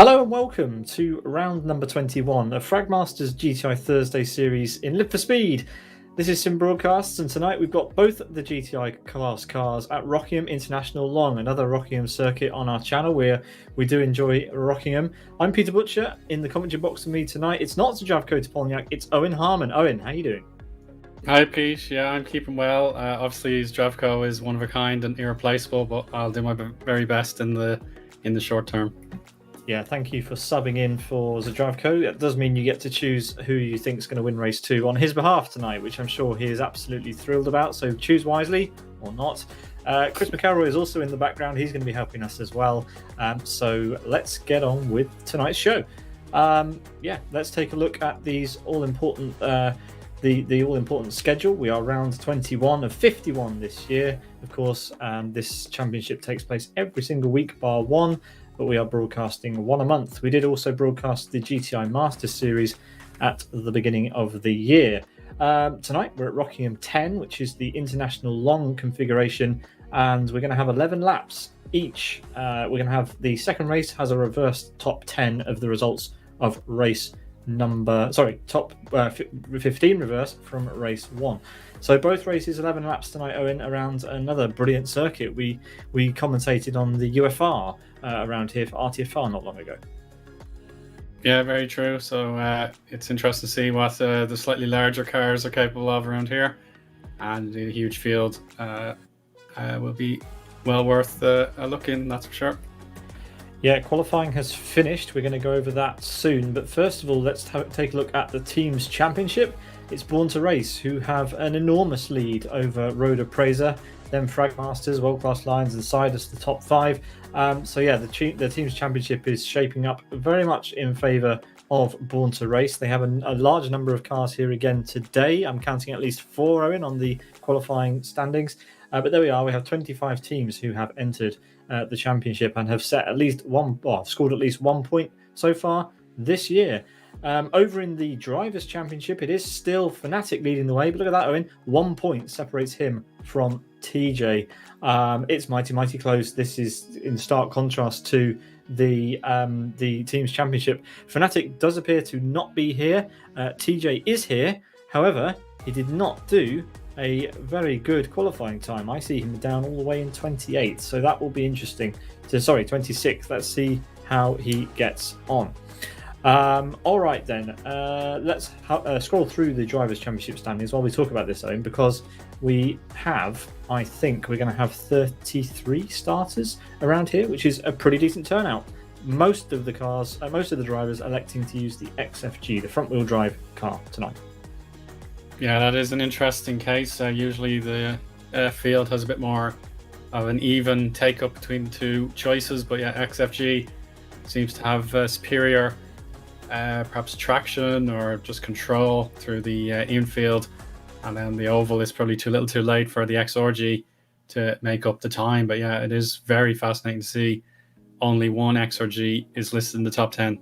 Hello and welcome to round number 21 of Fragmaster's GTI Thursday series in Live for Speed. This is Sim Broadcasts, and tonight we've got both the GTI class cars at Rockingham International Long, another Rockingham circuit on our channel where we do enjoy Rockingham. I'm Peter Butcher. In the commentary box with me tonight, it's not Zdravko Topolnjak, it's Owen Harmon. Owen, how you doing? Hi Pete, yeah, I'm keeping well. Obviously, Zdravko is one of a kind and irreplaceable, but I'll do my very best in the short term. Yeah, thank you for subbing in for Zdravko. That does mean you get to choose who you think is going to win race 2 on his behalf tonight, which I'm sure he is absolutely thrilled about. So choose wisely or not. Chris McElroy is also in the background. He's going to be helping us as well. So let's get on with tonight's show. Let's take a look at these all-important the all-important schedule. We are round 21 of 51 this year. Of course, this championship takes place every single week bar one, but we are broadcasting one a month. We did also broadcast the GTI Masters Series at the beginning of the year. Tonight we're at Rockingham 10, which is the international long configuration, and we're going to have 11 laps each. We're going to have the second race has a reversed top 10 of the results of race top 15 reverse from race 1. So both races 11 laps tonight, Owen, around another brilliant circuit. We commentated on the UFR around here for RTFR not long ago. Yeah, very true. So it's interesting to see what the slightly larger cars are capable of around here, and the huge field will be well worth a look in, that's for sure. Yeah, qualifying has finished. We're going to go over that soon. But first of all, let's take a look at the Teams Championship. It's Born to Race, who have an enormous lead over Road Appraiser, then Fragmasters, World Class Lines, and Sidus, the top 5. The Teams Championship is shaping up very much in favour of Born to Race. They have a large number of cars here again today. I'm counting at least 4, Owen, on the qualifying standings. But there we are. We have 25 teams who have entered the championship and have set at least scored at least 1 point so far this year. Over in the Drivers' Championship, it is still Fnatic leading the way, but look at that, Owen. 1 point separates him from TJ. It's mighty close. This is in stark contrast to the Teams Championship. Fnatic does appear to not be here. TJ is here. However, he did not do a very good qualifying time. I see him down all the way in 28th, so that will be interesting. 26th. Let's see how he gets on. All right then, let's scroll through the Drivers' Championship standings while we talk about this, Owen, because I think we're going to have 33 starters around here, which is a pretty decent turnout. Most of the drivers electing to use the XFG, the front-wheel drive car tonight. Yeah, that is an interesting case. Usually the field has a bit more of an even take-up between the two choices, but yeah, XFG seems to have superior perhaps traction or just control through the infield, and then the oval is probably too little too late for the XRG to make up the time. But yeah, it is very fascinating to see only one XRG is listed in the top 10.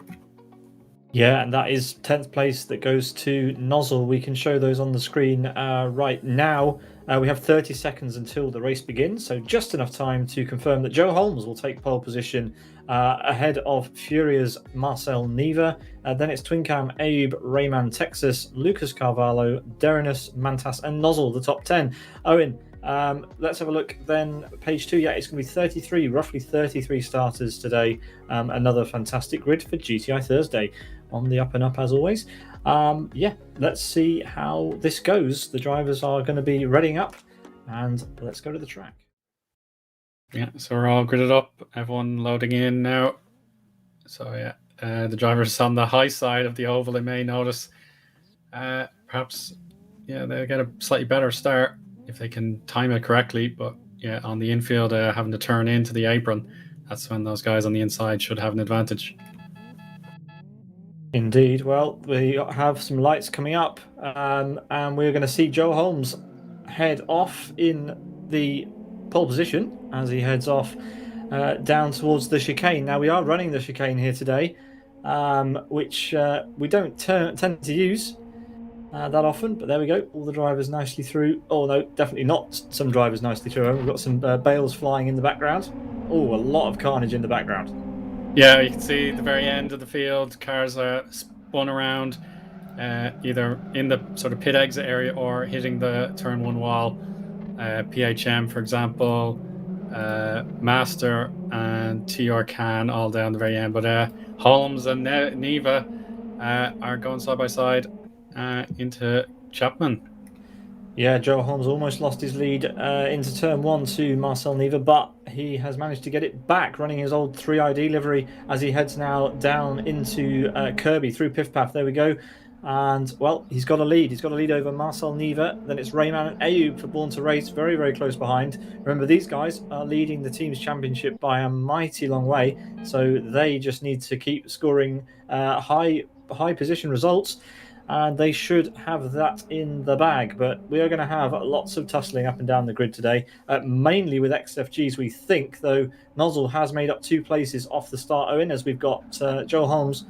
Yeah, and that is 10th place that goes to Nozzle. We can show those on the screen right now. We have 30 seconds until the race begins, so just enough time to confirm that Joe Holmes will take pole position ahead of Furia's Marcel Neva. Then it's Twincam, Abe, Rayman, Texas, Lucas Carvalho, Derinus, Mantas, and Nozzle, the top 10. Owen, let's have a look then. Page 2, yeah, it's going to be roughly 33 starters today. Another fantastic grid for GTI Thursday on the up and up as always. Let's see how this goes. The drivers are going to be readying up, and let's go to the track. Yeah, so we're all gridded up, everyone loading in now. So yeah, the drivers on the high side of the oval, they may notice perhaps they'll get a slightly better start if they can time it correctly, but yeah, on the infield having to turn into the apron, that's when those guys on the inside should have an advantage. Indeed. Well, we have some lights coming up, and we're going to see Joe Holmes head off in the pole position as he heads off down towards the chicane. Now, we are running the chicane here today, which we don't tend to use that often, but there we go. All the drivers nicely through. Oh, no, definitely not some drivers nicely through. We've got some bales flying in the background. Oh, a lot of carnage in the background. Yeah, you can see the very end of the field, cars are spun around, either in the sort of pit exit area or hitting the turn one wall. PHM, for example, Master and TR Can all down the very end. But Holmes and Neva are going side by side into Chapman. Yeah, Joe Holmes almost lost his lead into turn one to Marcel Neva, but he has managed to get it back, running his old 3ID livery as he heads now down into Kirby through Piff Path. There we go. And, well, he's got a lead. He's got a lead over Marcel Neva. Then it's Rayman and Ayub for Born to Race, very, very close behind. Remember, these guys are leading the team's championship by a mighty long way, so they just need to keep scoring high position results, and they should have that in the bag. But we are going to have lots of tussling up and down the grid today, mainly with XFGs, we think, though Nozzle has made up 2 places off the start, Owen, as we've got Joe Holmes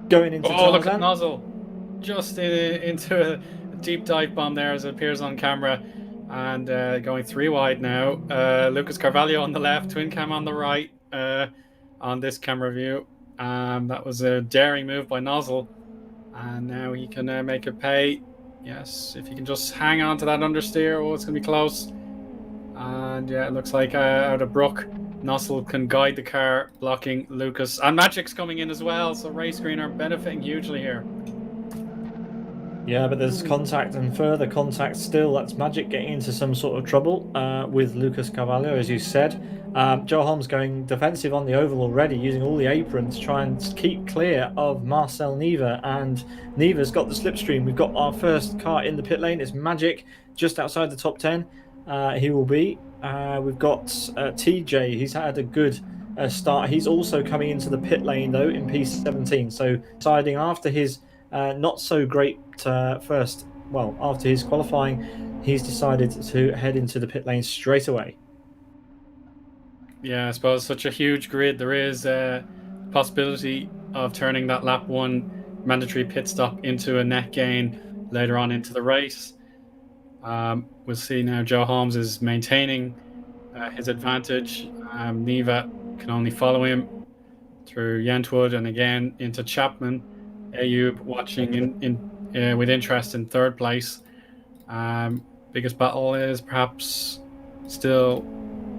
going into Look at Tarzan. Nozzle. Just into a deep dive bomb there as it appears on camera. And going 3 wide now. Lucas Carvalho on the left, Twin Cam on the right on this camera view. That was a daring move by Nozzle. And now he can make it pay. Yes, if he can just hang on to that understeer. Oh, it's going to be close. And yeah, it looks like out of Brook, Nozzle can guide the car, blocking Lucas. And Magic's coming in as well, so Race Green are benefiting hugely here. Yeah, but there's contact and further contact still. That's Magic getting into some sort of trouble with Lucas Carvalho, as you said. Joe Holmes going defensive on the oval already, using all the aprons to try and keep clear of Marcel Neva. And Neva's got the slipstream. We've got our first car in the pit lane. It's Magic, just outside the top 10. He will be. We've got TJ. He's had a good start. He's also coming into the pit lane, though, in P17. So deciding after his not so great first, well, after his qualifying, he's decided to head into the pit lane straight away. Yeah, I suppose such a huge grid, there is a possibility of turning that lap 1 mandatory pit stop into a net gain later on into the race. We'll see now. Joe Holmes is maintaining his advantage. Neva can only follow him through Yentwood and again into Chapman. Ayub watching with interest in 3rd place. Biggest battle is perhaps still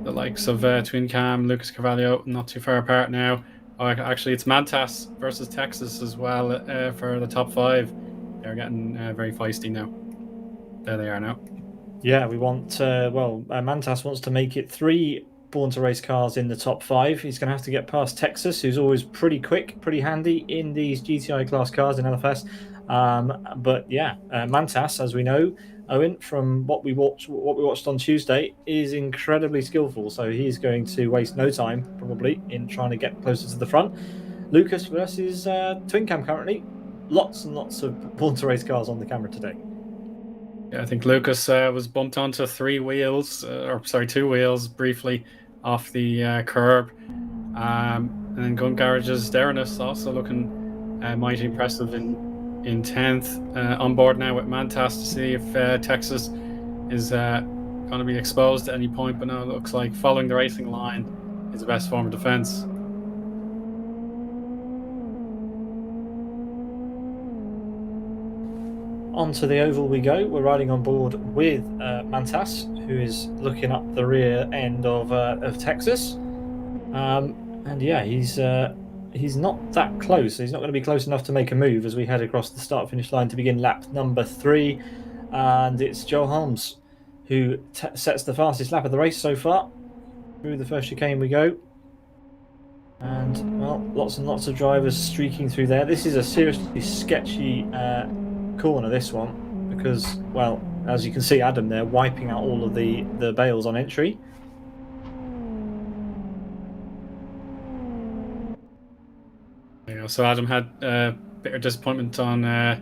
the likes of Twin Cam, Lucas Carvalho, not too far apart now. Actually, it's Mantas versus Texas as well for the top 5. They're getting very feisty now. There they are now. Yeah, we want, Mantas wants to make it 3 Born to Race cars in the top 5. He's going to have to get past Texas, who's always pretty quick, pretty handy in these GTI class cars in LFS. But yeah, Mantas, as we know, Owen, from what we watched on Tuesday, is incredibly skillful. So he's going to waste no time, probably, in trying to get closer to the front. Lucas versus Twin Cam currently. Lots and lots of Born to Race cars on the camera today. Yeah, I think Lucas was bumped onto 2 wheels briefly off the curb. And then Gun Garage's Derenis also looking mighty impressive in 10th. On board now with Mantas to see if Texas is going to be exposed at any point, but now it looks like following the racing line is the best form of defense. Onto the oval we go. We're riding on board with Mantas, who is looking up the rear end of Texas. And yeah, he's not that close. He's not going to be close enough to make a move as we head across the start-finish line to begin lap number 3. And it's Joe Holmes who sets the fastest lap of the race so far. Through the first chicane we go. And, well, lots and lots of drivers streaking through there. This is a seriously sketchy corner, this one, because, well, as you can see, Adam there wiping out all of the bales on entry. Yeah, so Adam had a bit of disappointment on the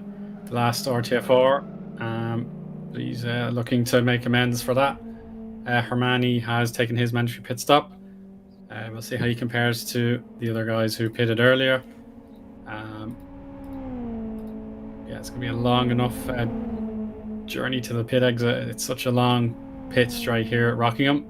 last RTFR. He's looking to make amends for that. Hermani has taken his mandatory pit stop. We'll see how he compares to the other guys who pitted earlier. Yeah, it's going to be a long enough journey to the pit exit. It's such a long pit straight here at Rockingham.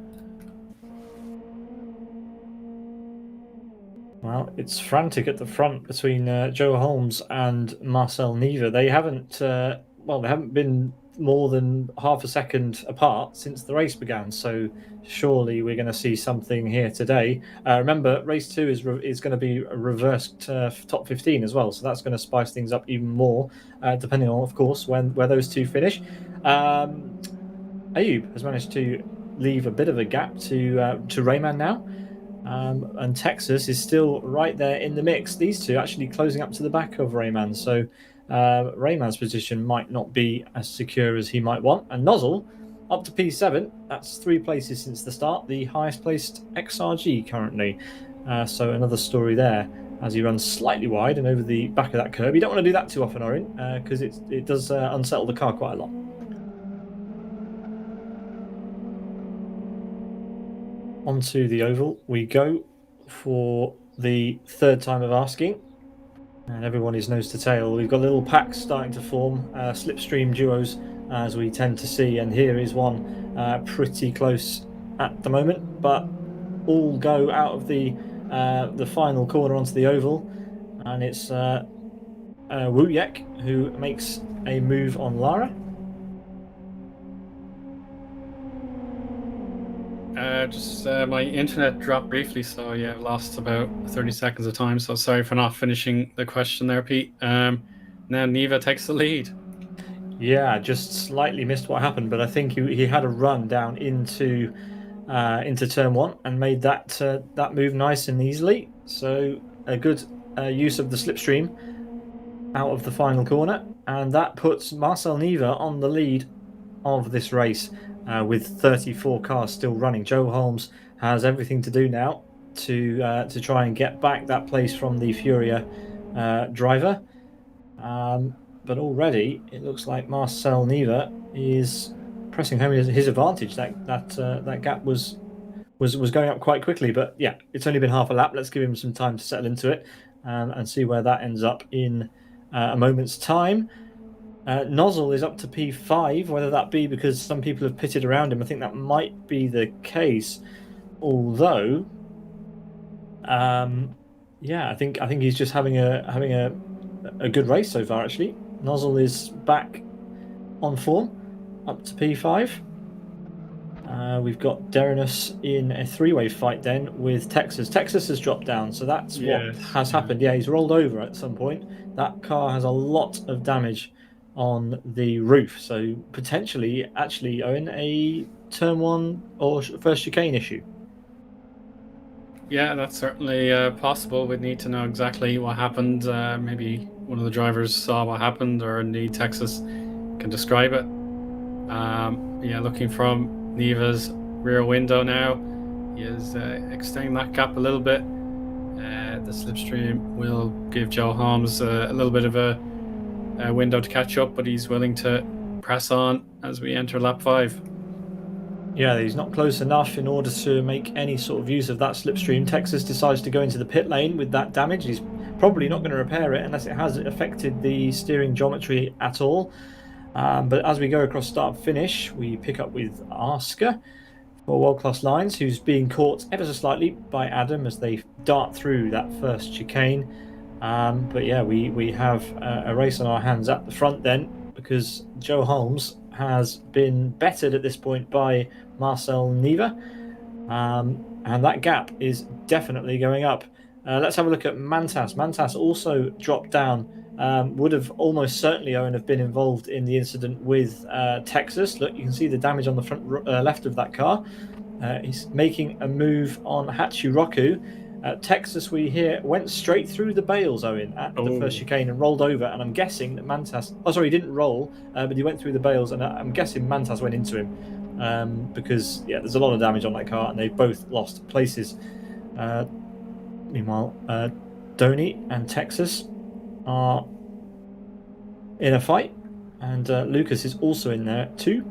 Well, it's frantic at the front between Joe Holmes and Marcel Neva. They haven't, they haven't been more than half a second apart since the race began. So surely we're going to see something here today. Remember, race two is going to be a reversed top 15 as well. So that's going to spice things up even more, depending on, of course, where those two finish. Ayub has managed to leave a bit of a gap to Rayman now. And Texas is still right there in the mix. These two actually closing up to the back of Rayman. So Rayman's position might not be as secure as he might want. And Nozzle up to P7. That's 3 places since the start. The highest placed XRG currently. So another story there as he runs slightly wide and over the back of that curb. You don't want to do that too often, Orin, because it does unsettle the car quite a lot. Onto the oval we go for the third time of asking, and everyone is nose to tail. We've got little packs starting to form, slipstream duos as we tend to see, and here is one pretty close at the moment, but all go out of the final corner onto the oval, and it's Wuyek who makes a move on Lara. My internet dropped briefly, so yeah, I've lost about 30 seconds of time. So sorry for not finishing the question there, Pete. Now Neva takes the lead. Yeah, just slightly missed what happened, but I think he had a run down into turn one and made that move nice and easily. So a good use of the slipstream out of the final corner, and that puts Marcel Neva on the lead of this race. With 34 cars still running, Joe Holmes has everything to do now to try and get back that place from the Furia driver. But already it looks like Marcel Neva is pressing home his advantage. That gap was going up quite quickly. But yeah, it's only been half a lap. Let's give him some time to settle into it and see where that ends up in a moment's time. Nozzle is up to P5, whether that be because some people have pitted around him. I think that might be the case. Although, yeah, I think he's just having a good race so far. Actually, Nozzle is back on form, up to P5. We've got Derinus in a 3-way fight then with Texas. Texas has dropped down, so that's what has happened. Yeah, he's rolled over at some point. That car has a lot of damage on the roof, so potentially actually Owen a turn one or first chicane issue. Yeah, that's certainly possible. We'd need to know exactly what happened. Maybe one of the drivers saw what happened, or indeed Texas can describe it. Yeah, looking from Neva's rear window now, he is extending that gap a little bit. The slipstream will give Joe Holmes a little bit of a window to catch up, but he's willing to press on as we enter lap 5. Yeah, he's not close enough in order to make any sort of use of that slipstream. Texas decides to go into the pit lane with that damage. He's probably not going to repair it unless it has affected the steering geometry at all. But as we go across start finish, we pick up with Asker for World Class Lines, who's being caught ever so slightly by Adam as they dart through that first chicane. But yeah, we have a race on our hands at the front then, because Joe Holmes has been bettered at this point by Marcel Neva, and that gap is definitely going up. Let's have a look at Mantas. Mantas also dropped down. Would have almost certainly, Owen, have been involved in the incident with Texas. Look, you can see the damage on the front left of that car. He's making a move on Hachiroku. Texas, we hear, went straight through the bales, Owen, at the first chicane and rolled over. And I'm guessing that Mantas... Oh, sorry, he didn't roll, but he went through the bales. And I'm guessing Mantas went into him because, yeah, there's a lot of damage on that car and they both lost places. Meanwhile, Donny and Texas are in a fight. And Lucas is also in there too.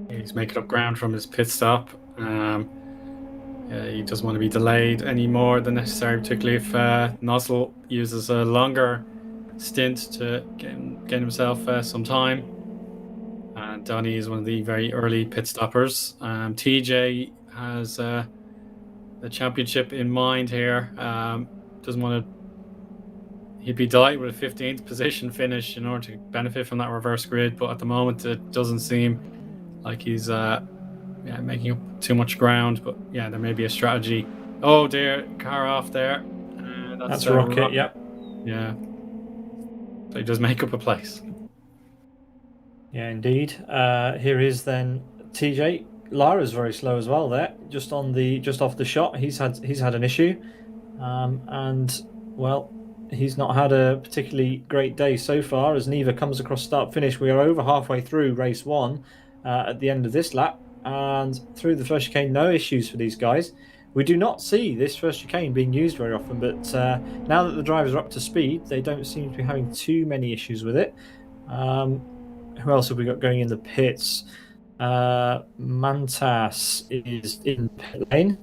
He's making up ground from his pit stop. He doesn't want to be delayed any more than necessary, particularly if Nozzle uses a longer stint to get himself some time. And Donny is one of the very early pit stoppers. TJ has the championship in mind here. Doesn't want to. He'd be delighted with a 15th position finish in order to benefit from that reverse grid, but at the moment it doesn't seem like he's making up too much ground. But yeah, there may be a strategy. Oh dear, car off there. That's a Rocket, yep. Yeah. So he does make up a place. Yeah, indeed. Here is then TJ. Lara's very slow as well there, just off the shot. He's had an issue, and well, he's not had a particularly great day so far. As Neva comes across start finish, we are over halfway through race one at the end of this lap, and through the first chicane, no issues for these guys. We do not see this first chicane being used very often, but now that the drivers are up to speed, they don't seem to be having too many issues with it. Who else have we got going in the pits? Mantas is in pit lane.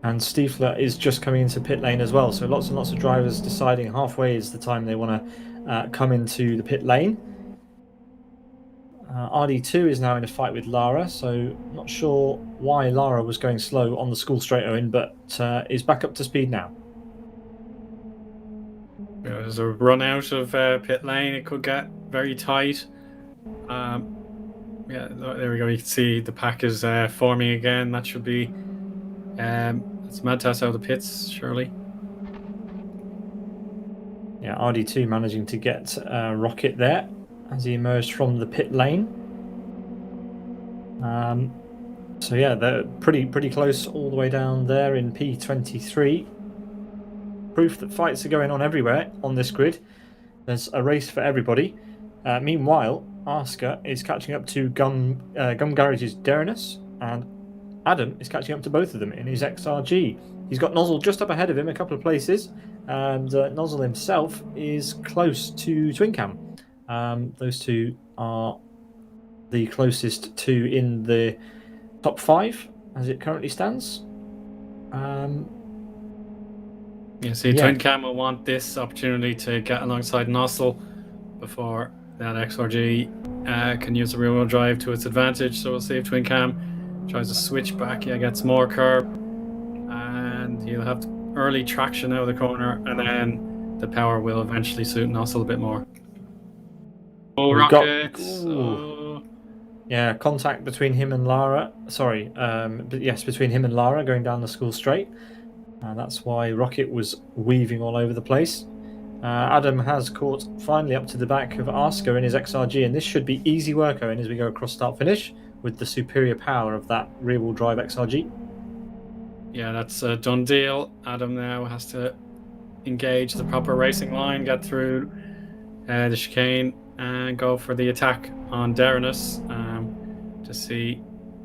And Stiefler is just coming into pit lane as well. So lots and lots of drivers deciding halfway is the time they want to come into the pit lane. RD2 is now in a fight with Lara, so not sure why Lara was going slow on the school straight, Owen, but is back up to speed now. There's a run out of pit lane. It could get very tight. Yeah, there we go. You can see the pack is forming again. That should be it's Mantas out of the pits, surely. Yeah, RD2 managing to get Rocket there as he emerged from the pit lane. So yeah, they're pretty close all the way down there in P23. Proof that fights are going on everywhere on this grid. There's a race for everybody. Meanwhile, Asker is catching up to Gum Garage's Derinus, and Adam is catching up to both of them in his XRG. He's got Nozzle just up ahead of him a couple of places, and Nozzle himself is close to Twincam. Those two are the closest two in the top 5 as it currently stands. Twincam will want this opportunity to get alongside Nozzle before that XRG can use the rear-wheel drive to its advantage. So we'll see if Twincam tries to switch back. Yeah, gets more curb, and he'll have early traction out of the corner, and then the power will eventually suit Nozzle a bit more. Oh, Rockets! Yeah, contact between him and Lara. Sorry, but yes, between him and Lara going down the school straight. And that's why Rocket was weaving all over the place. Adam has caught finally up to the back of Asker in his XRG, and this should be easy work, Owen, as we go across start finish with the superior power of that rear-wheel drive XRG. Yeah, that's a done deal. Adam now has to engage the proper racing line, get through the chicane, and go for the attack on Derinus to see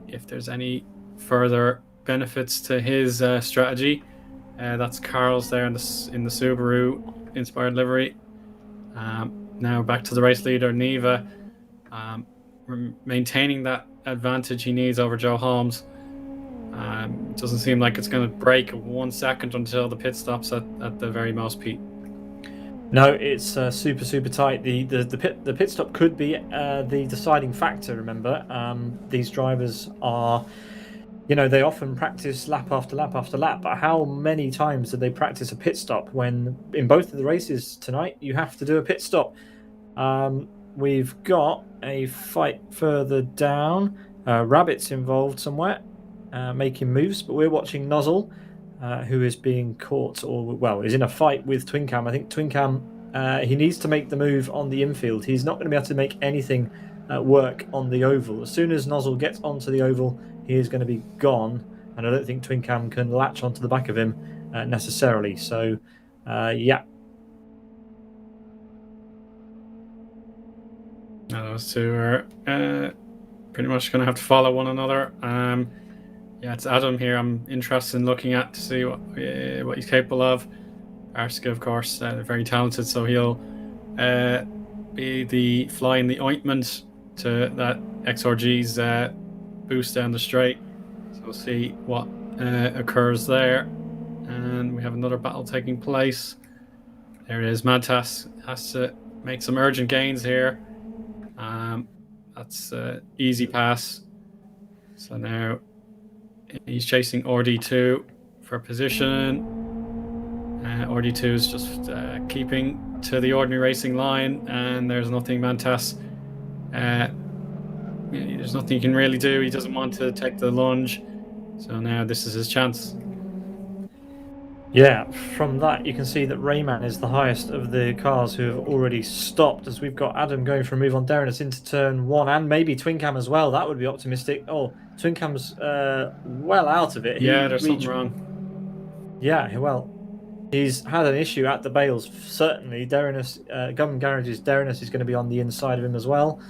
if there's any further benefits to his strategy. That's Carl's there in the Subaru inspired livery. Now back to the race leader, Neva, maintaining that advantage he needs over Joe Holmes. It doesn't seem like it's going to break 1 second until the pit stops at the very most, Pete. No, it's super tight. The pit stop could be the deciding factor. Remember, these drivers are, they often practice lap after lap after lap. But how many times did they practice a pit stop when in both of the races tonight you have to do a pit stop? We've got a fight further down. Rabbit's involved somewhere, making moves, but we're watching Nozzle, who is being caught, is in a fight with Twincam. I think Twincam, he needs to make the move on the infield. He's not going to be able to make anything work on the oval. As soon as Nozzle gets onto the oval, he is going to be gone, and I don't think Twincam can latch onto the back of him necessarily. So, yeah. Those two are pretty much going to have to follow one another. Yeah, it's Adam here I'm interested in looking at to see what he's capable of. Arska, of course, very talented, so he'll be the fly in the ointment to that XRG's boost down the straight. So we'll see what occurs there. And we have another battle taking place. There it is. Mantas has to make some urgent gains here. That's easy pass. So now He's chasing RD2 for position. RD2 is just keeping to the ordinary racing line, and there's nothing Mantas. There's nothing he can really do. He doesn't want to take the lunge, so now this is his chance. Yeah, from that you can see that Rayman is the highest of the cars who have already stopped, as we've got Adam going for a move on Darrenus into turn 1, and maybe Twincam as well. That would be optimistic. Oh, Twincam's well out of it. Yeah, there's something wrong. Yeah, well, he's had an issue at the bales, certainly. Darrenus, Government Garage's Darrenus is going to be on the inside of him as well.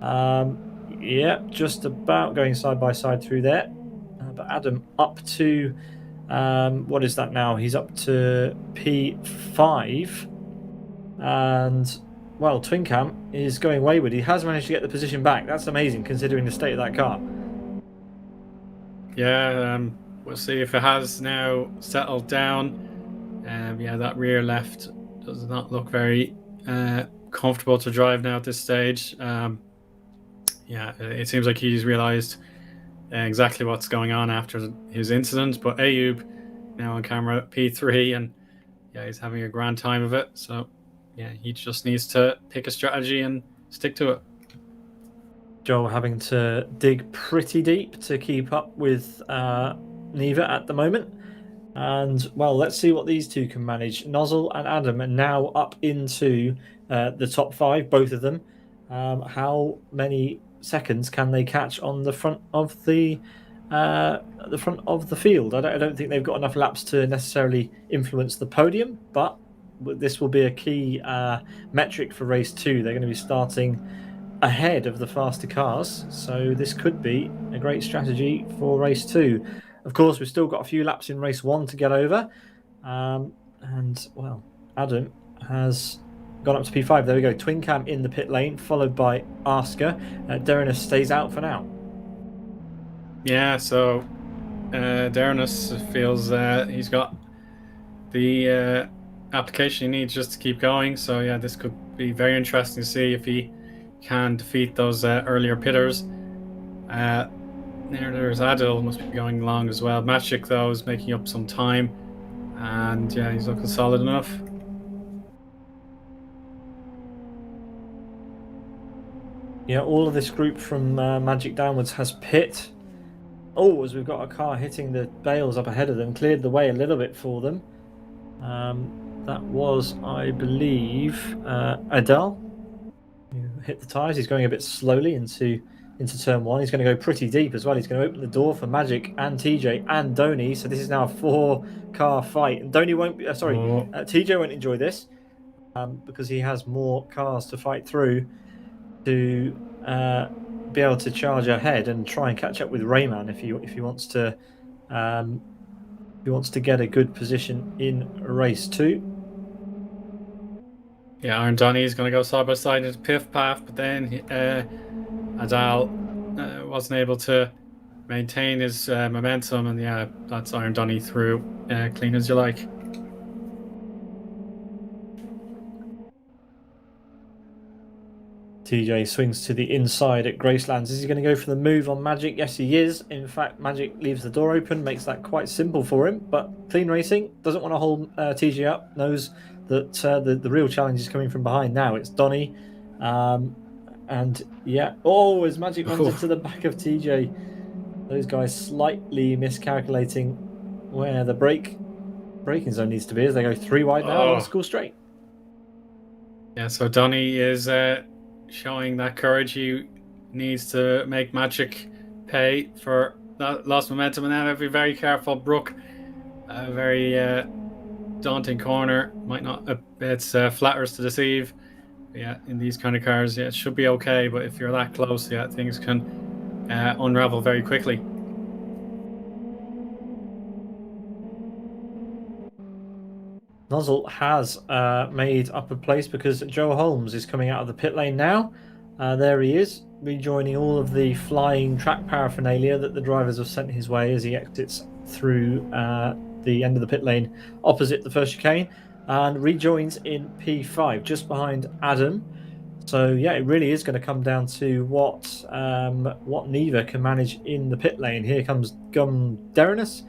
Yeah, just about going side by side through there. But Adam up to... what is that now? He's up to P5, and well, Twincam is going wayward. He has managed to get the position back. That's amazing considering the state of that car. Yeah, we'll see if it has now settled down. Yeah, that rear left does not look very comfortable to drive now at this stage. Yeah, it seems like he's realized exactly what's going on after his incident, but Ayub now on camera P3, and yeah, he's having a grand time of it. So yeah, he just needs to pick a strategy and stick to it. Joel having to dig pretty deep to keep up with Neva at the moment, and well, let's see what these two can manage. Nozzle and Adam are now up into the top 5, both of them. How many seconds can they catch on the front of the field? I don't think they've got enough laps to necessarily influence the podium, but this will be a key metric for race 2. They're going to be starting ahead of the faster cars, so this could be a great strategy for race 2. Of course, we've still got a few laps in race 1 to get over, and well, Adam has gone up to P5. There we go. Twincam in the pit lane, followed by Asker. Darrenus stays out for now. Yeah, so Darrenus feels he's got the application he needs just to keep going. So yeah, this could be very interesting to see if he can defeat those earlier pitters. There's Adil, must be going along as well. Magic, though, is making up some time, and yeah, he's looking solid enough. Yeah, all of this group from Magic downwards has pit. Oh, as we've got a car hitting the bales up ahead of them, cleared the way a little bit for them. That was, I believe, Adele, who hit the tyres. He's going a bit slowly into turn 1. He's going to go pretty deep as well. He's going to open the door for Magic and TJ and Donny. So this is now a 4-car fight. And Donny won't be, TJ won't enjoy this because he has more cars to fight through to be able to charge ahead and try and catch up with Rayman if he wants to get a good position in race 2. Yeah, Aaron Donny is going to go side by side into Piff Path, but then Adal wasn't able to maintain his momentum, and yeah, that's Aaron Donny through clean as you like. TJ swings to the inside at Gracelands. Is he going to go for the move on Magic? Yes, he is. In fact, Magic leaves the door open, makes that quite simple for him. But Clean Racing doesn't want to hold TJ up, knows that the real challenge is coming from behind now. It's Donny. And yeah, as Magic runs into the back of TJ. Those guys slightly miscalculating where the braking zone needs to be as they go 3 wide now on school straight. Yeah, so Donny is showing that courage he needs to make Magic pay for that lost momentum, and now have to be very careful. Brooke, a very daunting corner, might not, it's flatters to deceive. But yeah, in these kind of cars, yeah, it should be okay, but if you're that close, yeah, things can unravel very quickly. Nozzle has made up a place because Joe Holmes is coming out of the pit lane now. There he is, rejoining all of the flying track paraphernalia that the drivers have sent his way as he exits through the end of the pit lane opposite the first chicane, and rejoins in P5 just behind Adam. So yeah, it really is going to come down to what Neva can manage in the pit lane. Here comes Derinus.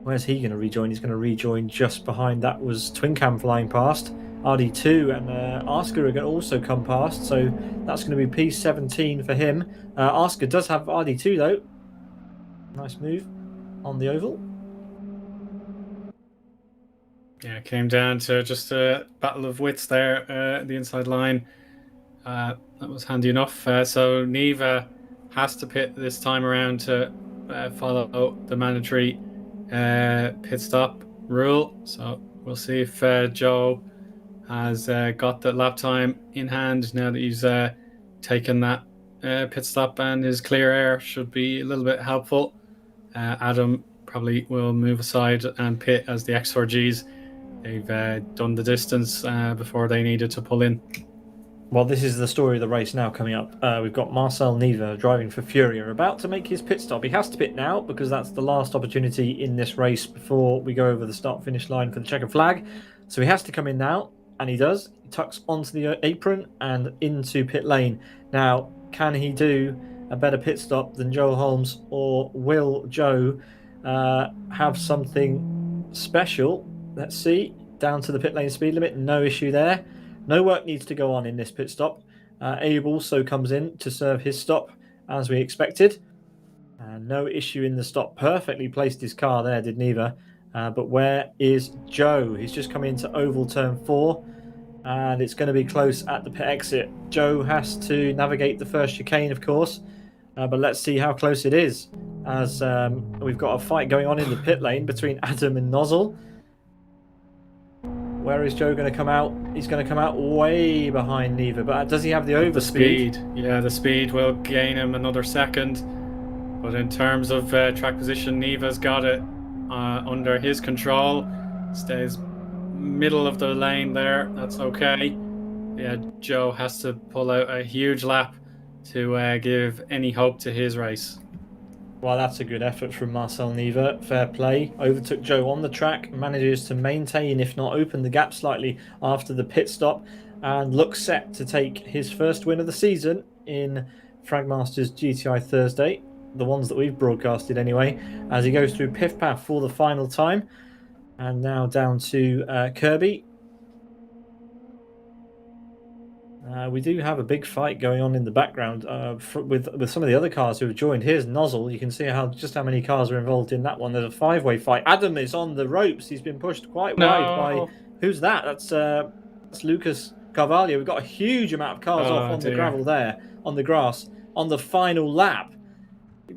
Where's he going to rejoin? He's going to rejoin just behind. That was Twincam flying past. RD2 and Asker are going to also come past. So that's going to be P17 for him. Asker does have RD2 though. Nice move on the oval. Yeah, it came down to just a battle of wits there, the inside line. That was handy enough. So Neva has to pit this time around to follow the mandatory pit stop rule. So we'll see if Joe has got that lap time in hand now that he's taken that pit stop, and his clear air should be a little bit helpful. Adam probably will move aside and pit as the X4Gs. They've done the distance before they needed to pull in. Well, this is the story of the race now coming up. We've got Marcel Neva driving for Furia, about to make his pit stop. He has to pit now because that's the last opportunity in this race before we go over the start-finish line for the checkered flag. So he has to come in now, and he does. He tucks onto the apron and into pit lane. Now, can he do a better pit stop than Joe Holmes, or will Joe have something special? Let's see. Down to the pit lane speed limit, no issue there. No work needs to go on in this pit stop. Abe also comes in to serve his stop as we expected. No issue in the stop. Perfectly placed his car there, did Neva. But where is Joe? He's just come into oval turn 4. And it's going to be close at the pit exit. Joe has to navigate the first chicane, of course. But let's see how close it is. As we've got a fight going on in the pit lane between Adam and Nozzle. Where is Joe going to come out? He's going to come out way behind Neva, but does he have the overspeed? The speed, yeah, the speed will gain him another second. But in terms of track position, Neva's got it under his control. Stays middle of the lane there. That's okay. Yeah, Joe has to pull out a huge lap to give any hope to his race. Well, that's a good effort from Marcel Neva. Fair play. Overtook Joe on the track, manages to maintain, if not open the gap slightly after the pit stop, and looks set to take his first win of the season in Fragmaster's GTI Thursday, the ones that we've broadcasted anyway, as he goes through Piff Paff for the final time. And now down to Kirby. We do have a big fight going on in the background with some of the other cars who have joined. Here's Nozzle. You can see just how many cars are involved in that one. There's a 5-way fight. Adam is on the ropes. He's been pushed quite wide by... Who's that? That's Lucas Carvalho. We've got a huge amount of cars off on the gravel there, on the grass, on the final lap.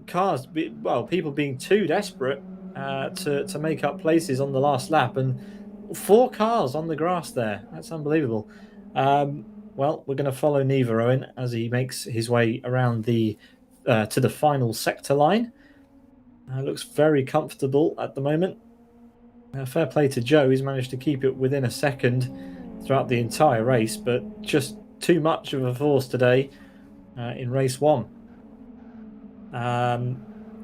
People being too desperate to make up places on the last lap, and 4 cars on the grass there. That's unbelievable. Well, we're going to follow Neva Owen as he makes his way around to the final sector line. Looks very comfortable at the moment. Fair play to Joe. He's managed to keep it within a second throughout the entire race, but just too much of a force today in race 1.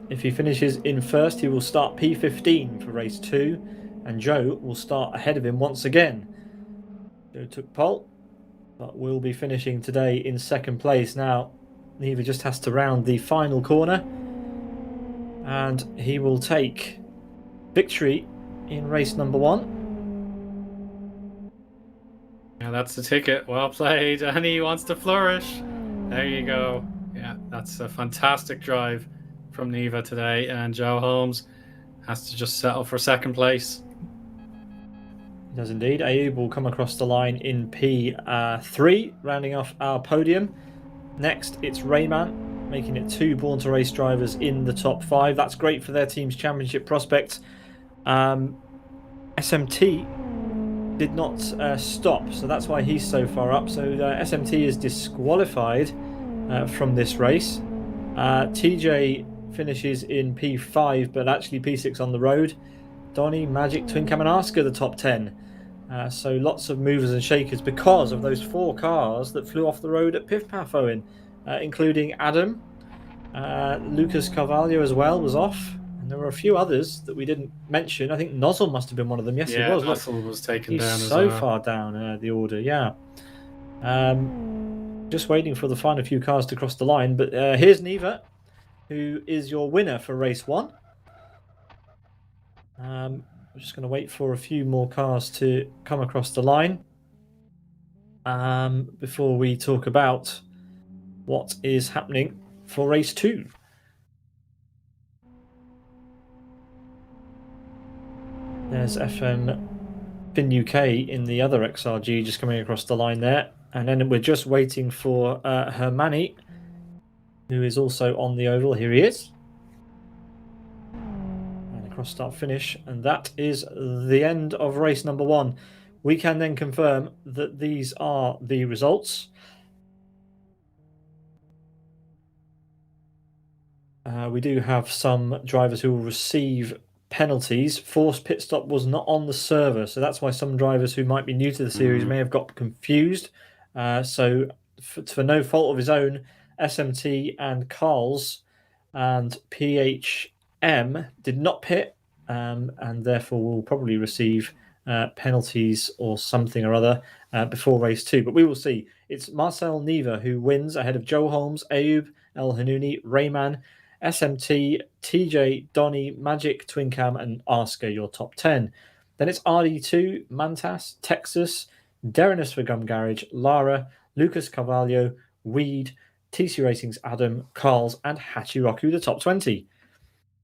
If he finishes in first, he will start P15 for race 2, and Joe will start ahead of him once again. Joe took pole, but will be finishing today in second place. Now, Neva just has to round the final corner, and he will take victory in race number 1. Yeah, that's the ticket. Well played, and he wants to flourish. There you go. Yeah, that's a fantastic drive from Neva today, and Joe Holmes has to just settle for second place. He does indeed. Ayub will come across the line in P3, rounding off our podium. Next, it's Rayman, making it 2 Born to Race drivers in the top 5. That's great for their team's championship prospects. SMT did not stop, so that's why he's so far up. So SMT is disqualified from this race. TJ finishes in P5, but actually P6 on the road. Donny, Magic, Twincam and Asker the top 10. So lots of movers and shakers because of those 4 cars that flew off the road at Piff Paff, Owen, including Adam. Lucas Carvalho as well was off. And there were a few others that we didn't mention. I think Nozzle must have been one of them. Yes, he was. Nozzle was taken down as so well. far down the order, yeah. Just waiting for the final few cars to cross the line. But here's Neva, who is your winner for race 1. We're just going to wait for a few more cars to come across the line before we talk about what is happening for race 2. There's FM Fin UK in the other XRG just coming across the line there. And then we're just waiting for Hermani, who is also on the oval. Here he is. And across start finish. And that is the end of race number 1. We can then confirm that these are the results. We do have some drivers who will receive penalties. Forced pit stop was not on the server, so that's why some drivers who might be new to the series may have got confused. So for no fault of his own, SMT and Carl's and PHM did not pit, and therefore will probably receive penalties or something or other before race 2. But we will see. It's Marcel Neva who wins ahead of Joe Holmes, Ayub, El Hanouni, Rayman, SMT, TJ, Donny, Magic, Twincam, and Asker, your top 10. Then it's RD2, Mantas, Texas, Derinus for Gum Garage, Lara, Lucas Carvalho, Weed, TC Racing's Adam, Carls, and Hachiroku, the top 20.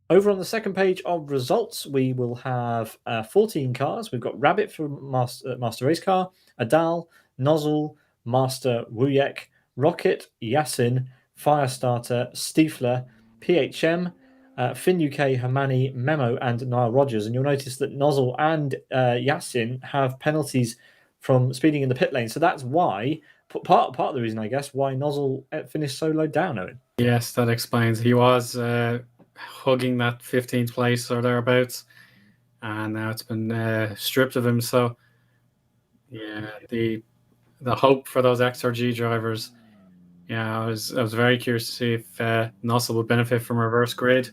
Over on the second page of results, we will have 14 cars. We've got Rabbit for Master Race Car, Adal, Nozzle, Master Wuyek, Rocket, Yasin, Firestarter, Stiefler, PHM, Fin UK, Hermani, Memo, and Niall Rogers. And you'll notice that Nozzle and Yasin have penalties from speeding in the pit lane. So that's why, part of the reason, I guess, why Nozzle finished so low down, Owen. Yes, that explains. He was hugging that 15th place or thereabouts, and now it's been stripped of him. So, yeah, the hope for those XRG drivers. Yeah, I was very curious to see if Nozzle would benefit from reverse grid.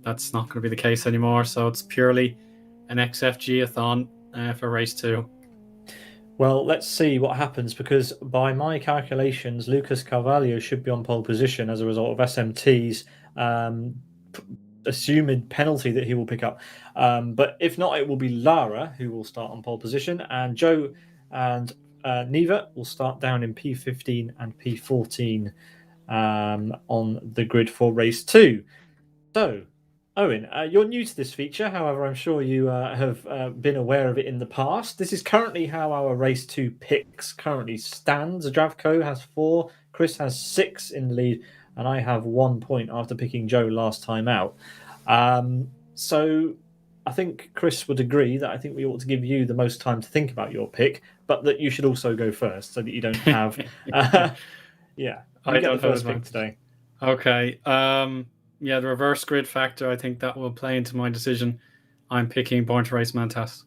That's not going to be the case anymore. So it's purely an XFG-a-thon for race 2. Well, let's see what happens, because by my calculations, Lucas Carvalho should be on pole position as a result of SMT's assumed penalty that he will pick up. But if not, it will be Lara who will start on pole position, and Joe and Neva will start down in P15 and P14 on the grid for race 2. So, Owen, you're new to this feature. However, I'm sure you have been aware of it in the past. This is currently how our race 2 picks currently stand. Zdravko has 4, Chris has 6 in the lead, and I have 1 point after picking Joe last time out. So I think Chris would agree that I think we ought to give you the most time to think about your pick, but that you should also go first so that you don't have... yeah, you get the first pick today. Okay. Yeah, the reverse grid factor, I think that will play into my decision. I'm picking Born to Race Mantas.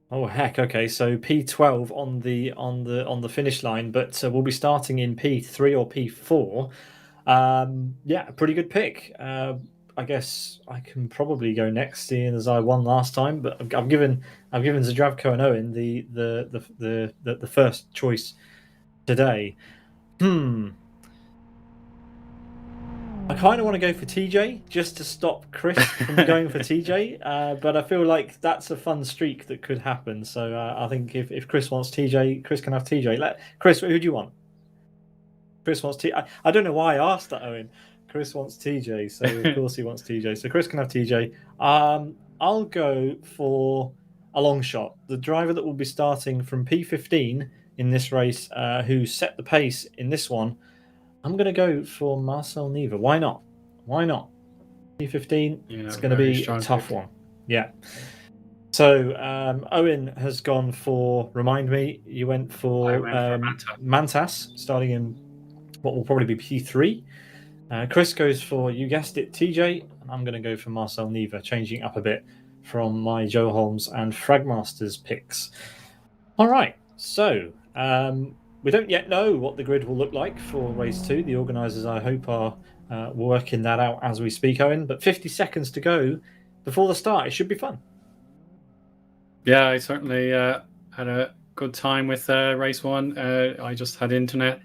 Oh heck! Okay, so P12 on the finish line, but we'll be starting in P3 or P4. Yeah, pretty good pick. I guess I can probably go next, seeing as I won last time. But I've given Zdravko and Owen the first choice today. I kind of want to go for TJ just to stop Chris from going for TJ, but I feel like that's a fun streak that could happen. So I think if Chris wants TJ, Chris can have TJ. Chris, who do you want? Chris wants TJ. I don't know why I asked that, Owen. Chris wants TJ, so of course he wants TJ. So Chris can have TJ. I'll go for a long shot. The driver that will be starting from P15 in this race, who set the pace in this one, I'm going to go for Marcel Neva. Why not? Why not? P15, yeah, it's going to be a tough one. Yeah. So Owen has gone for, remind me, you went for Mantas, starting in what will probably be P3. Chris goes for, you guessed it, TJ, and I'm going to go for Marcel Neva, changing up a bit from my Joe Holmes and Fragmaster's picks. All right, so we don't yet know what the grid will look like for race 2. The organisers, I hope, are working that out as we speak, Owen. But 50 seconds to go before the start. It should be fun. Yeah, I certainly had a good time with race 1. I just had internet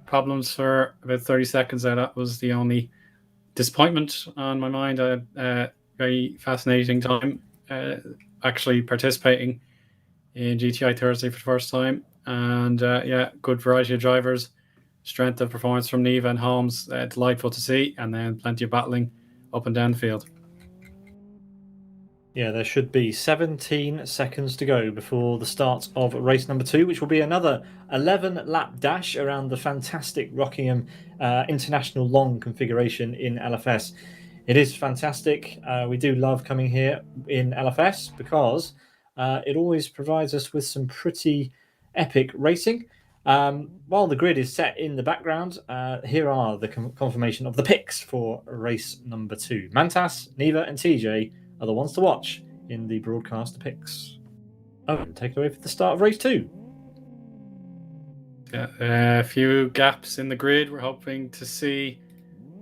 problems for about 30 seconds there. That was the only disappointment on my mind. I had a very fascinating time actually participating in GTI Thursday for the first time. And good variety of drivers, strength of performance from Neva and Holmes, delightful to see, and then plenty of battling up and down the field. Yeah, there should be 17 seconds to go before the start of race number 2, which will be another 11-lap dash around the fantastic Rockingham International Long configuration in LFS. It is fantastic. We do love coming here in LFS because it always provides us with some pretty epic racing. While the grid is set in the background, here are the confirmation of the picks for race number 2. Mantas, Neva, and TJ are the ones to watch in the broadcaster picks. Owen, take it away for the start of race 2. Yeah, a few gaps in the grid. We're hoping to see.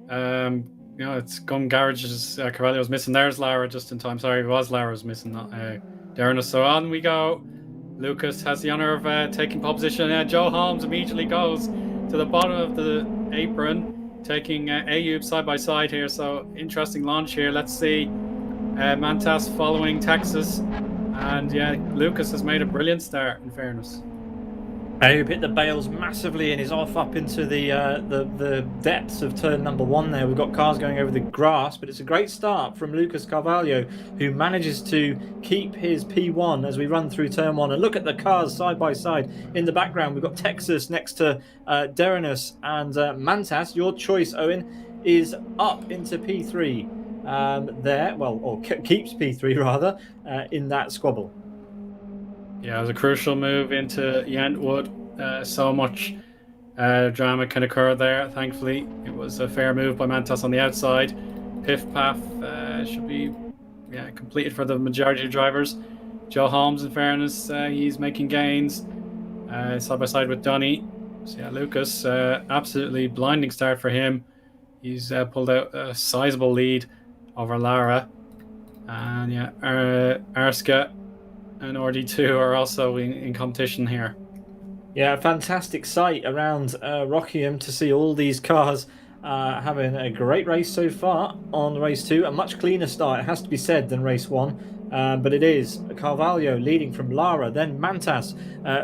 It's Gun Garage's Carvalho's missing. There's Lara just in time. Sorry, it was Lara's missing, not Darren. So on we go. Lucas has the honor of taking pole position. Joe Holmes immediately goes to the bottom of the apron, taking Ayub side by side here. So interesting launch here. Let's see. Mantas following Texas, and Lucas has made a brilliant start, in fairness. Ayub hit the bails massively and is off up into the depths of turn number 1 there. We've got cars going over the grass, but it's a great start from Lucas Carvalho, who manages to keep his P1 as we run through turn 1. And look at the cars side by side. In the background, we've got Texas next to Derinus and Mantas. Your choice, Owen, is up into P3. Keeps P3 rather in that squabble. Yeah, it was a crucial move into Yentwood. So much drama can occur there. Thankfully, it was a fair move by Mantas on the outside. Piff Paff should be completed for the majority of drivers. Joe Holmes, in fairness, he's making gains side by side with Donny. So Lucas, absolutely blinding start for him. He's pulled out a sizable lead over Lara, and Arska and RD2 are also in competition here. Yeah, a fantastic sight around Rockingham to see all these cars having a great race so far on race 2. A much cleaner start, it has to be said, than race 1. But it is Carvalho leading from Lara, then Mantas,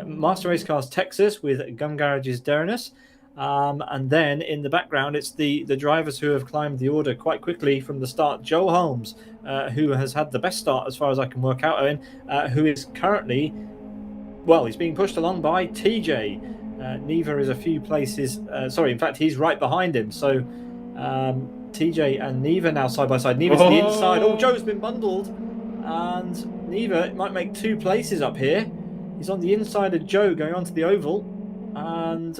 Master Race Cars Texas with Gun Garage's Derinus. And then in the background, it's the drivers who have climbed the order quite quickly from the start. Joe Holmes, who has had the best start as far as I can work out, Owen, who is currently, he's being pushed along by TJ. Neva is a few places, in fact, he's right behind him. So TJ and Neva now side by side. Neva's the inside. Oh, Joe's been bundled. And Neva might make 2 places up here. He's on the inside of Joe going onto the oval. And,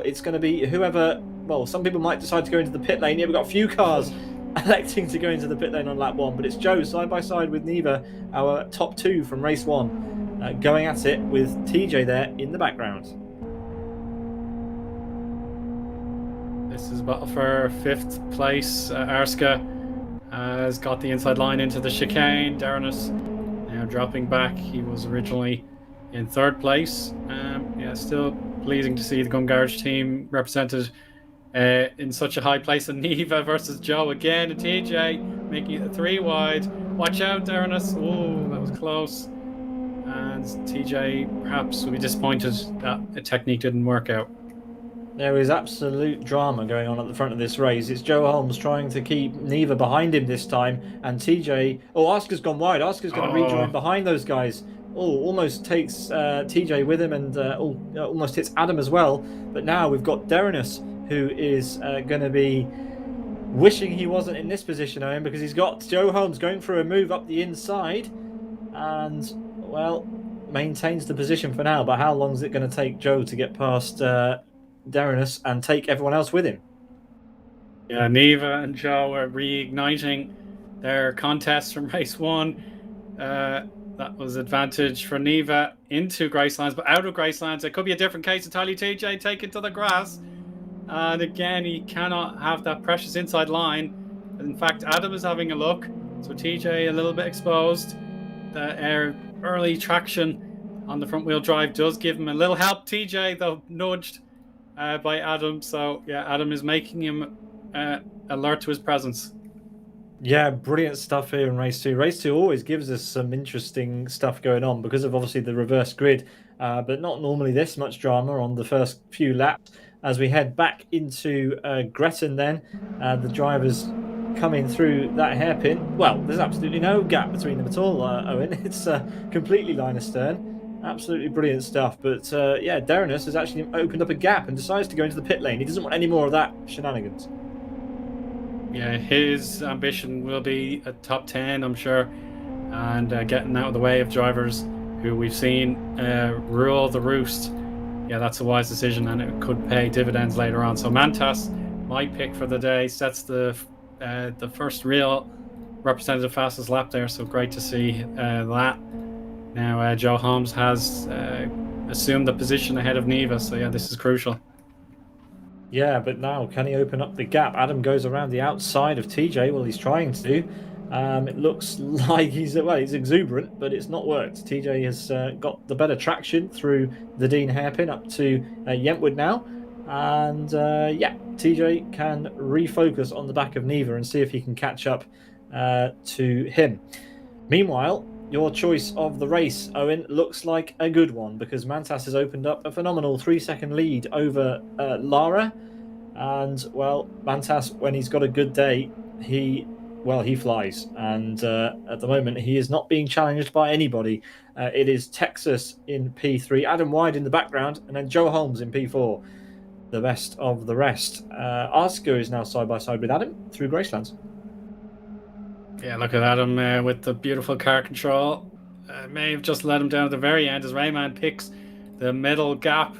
it's going to be whoever... some people might decide to go into the pit lane. Yeah, we've got a few cars electing to go into the pit lane on lap 1. But it's Joe side by side with Neva, our top 2 from race 1, going at it with TJ there in the background. This is a battle for 5th place. Arska has got the inside line into the chicane. Derinus now dropping back. He was originally in 3rd place. Still pleasing to see the Gun Garage team represented in such a high place. And Neva versus Joe again. And TJ making it 3 wide. Watch out, Derinus. Oh, that was close. And TJ perhaps will be disappointed that the technique didn't work out. There is absolute drama going on at the front of this race. It's Joe Holmes trying to keep Neva behind him this time, and TJ... Oscar's gone wide. Oscar's going to rejoin behind those guys. Almost takes TJ with him, and almost hits Adam as well. But now we've got Derinus, who is going to be wishing he wasn't in this position, Owen, because he's got Joe Holmes going for a move up the inside, and, maintains the position for now. But how long is it going to take Joe to get past... Derinus and take everyone else with him? Yeah, Neva and Joe are reigniting their contest from race 1. That was advantage for Neva into Gracelands, but out of Gracelands, it could be a different case entirely. TJ taken to the grass, and again, he cannot have that precious inside line. In fact, Adam is having a look, so TJ a little bit exposed. The early traction on the front wheel drive does give him a little help. TJ, though, nudged by Adam. So yeah, Adam is making him alert to his presence. Yeah, brilliant stuff here in race two. Race two always gives us some interesting stuff going on because of obviously the reverse grid, but not normally this much drama on the first few laps. As we head back into Gretton, then the drivers coming through that hairpin. Well, there's absolutely no gap between them at all, Owen. It's completely line astern. Absolutely brilliant stuff. But yeah, Derinus has actually opened up a gap and decides to go into the pit lane. He doesn't want any more of that shenanigans. Yeah, his ambition will be a top 10, I'm sure, and getting out of the way of drivers who we've seen rule the roost. Yeah, that's a wise decision, and it could pay dividends later on. So Mantas, my pick for the day, sets the first real representative fastest lap there. So great to see that. Now Joe Holmes has assumed the position ahead of Neva. So yeah, this is crucial. Yeah, but now can he open up the gap? Adam goes around the outside of TJ. Well, he's trying to. It looks like he's exuberant, but it's not worked. TJ has got the better traction through the Dean hairpin up to Yentwood now. And yeah, TJ can refocus on the back of Neva and see if he can catch up to him. Meanwhile, your choice of the race, Owen, looks like a good one because Mantas has opened up a phenomenal 3-second lead over Lara. And, well, Mantas, when he's got a good day, he flies. And at the moment, he is not being challenged by anybody. It is Texas in P3, Adam Wide in the background, and then Joe Holmes in P4. The best of the rest. Oscar is now side by side with Adam through Gracelands. Yeah, look at Adam with the beautiful car control. May have just let him down at the very end as Rayman picks the middle gap.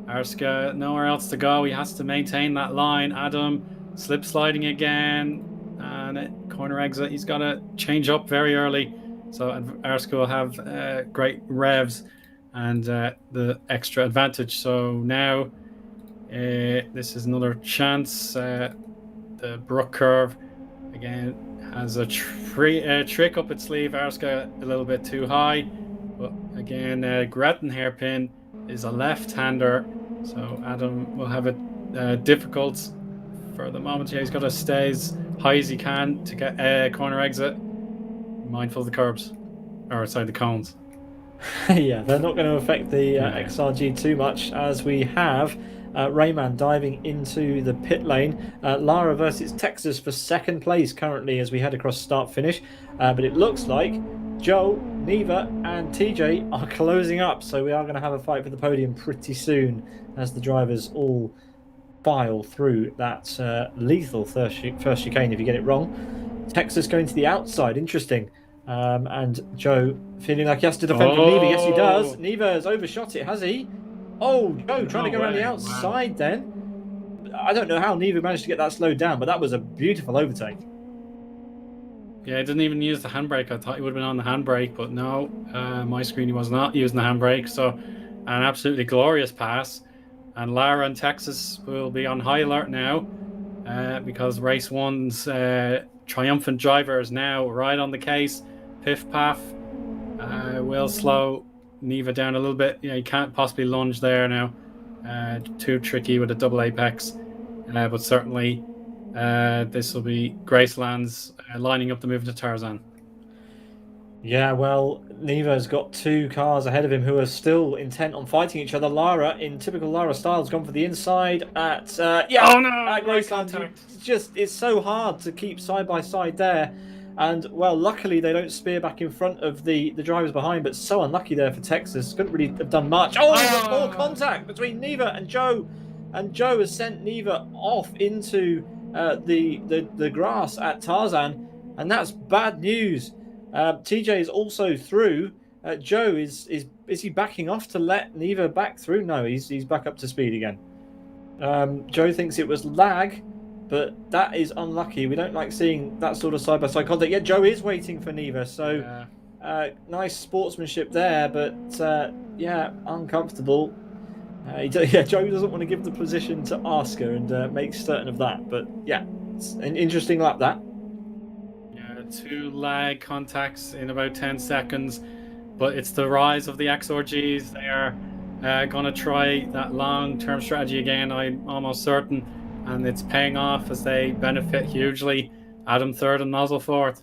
Arska, nowhere else to go. He has to maintain that line. Adam slip sliding again. And corner exit. He's got to change up very early. So Arska will have great revs and the extra advantage. So now this is another chance. The Brook curve again has a trick up its sleeve. Arska a little bit too high, but again, Gretton hairpin is a left-hander, so Adam will have it difficult for the moment. Yeah, he's got to stay as high as he can to get a corner exit. Mindful of the curbs, or sorry, the cones. Yeah, they're not going to affect the XRG too much as we have Rayman diving into the pit lane. Lara versus Texas for second place currently as we head across start-finish. But it looks like Joe, Neva and TJ are closing up. So we are going to have a fight for the podium pretty soon as the drivers all file through that lethal first chicane if you get it wrong. Texas going to the outside. Interesting. And Joe feeling like he has to defend from Neva. Yes, he does. Neva has overshot it, has he? Oh, Joe trying to go around the outside then. I don't know how Neva managed to get that slowed down, but that was a beautiful overtake. Yeah, he didn't even use the handbrake. I thought he would have been on the handbrake, but no, my screen he was not using the handbrake. So an absolutely glorious pass. And Lara and Texas will be on high alert now because race one's triumphant driver is now right on the case. Piff Paff will slow Neva down a little bit. Yeah, he can't possibly lunge there now. Too tricky with a double apex. But certainly this will be Graceland's lining up the move to Tarzan. Yeah, well, Neva's got two cars ahead of him who are still intent on fighting each other. Lara, in typical Lara style, has gone for the inside at at Graceland. It's so hard to keep side by side there. And, well, luckily they don't spear back in front of the drivers behind, but so unlucky there for Texas. Couldn't really have done much. Oh, there's more contact between Neva and Joe. And Joe has sent Neva off into the grass at Tarzan. And that's bad news. TJ is also through. Joe, is he backing off to let Neva back through? No, he's back up to speed again. Joe thinks it was lag. But that is unlucky. We don't like seeing that sort of side-by-side contact. Yeah, Joe is waiting for Neva, so nice sportsmanship there, but yeah, uncomfortable. Joe doesn't want to give the position to Oscar and makes certain of that. But yeah, it's an interesting lap that. Yeah, 2 lag contacts in about 10 seconds, but it's the rise of the XRGs. They are gonna try that long-term strategy again, I'm almost certain, and it's paying off as they benefit hugely. Adam third and Nozzle fourth.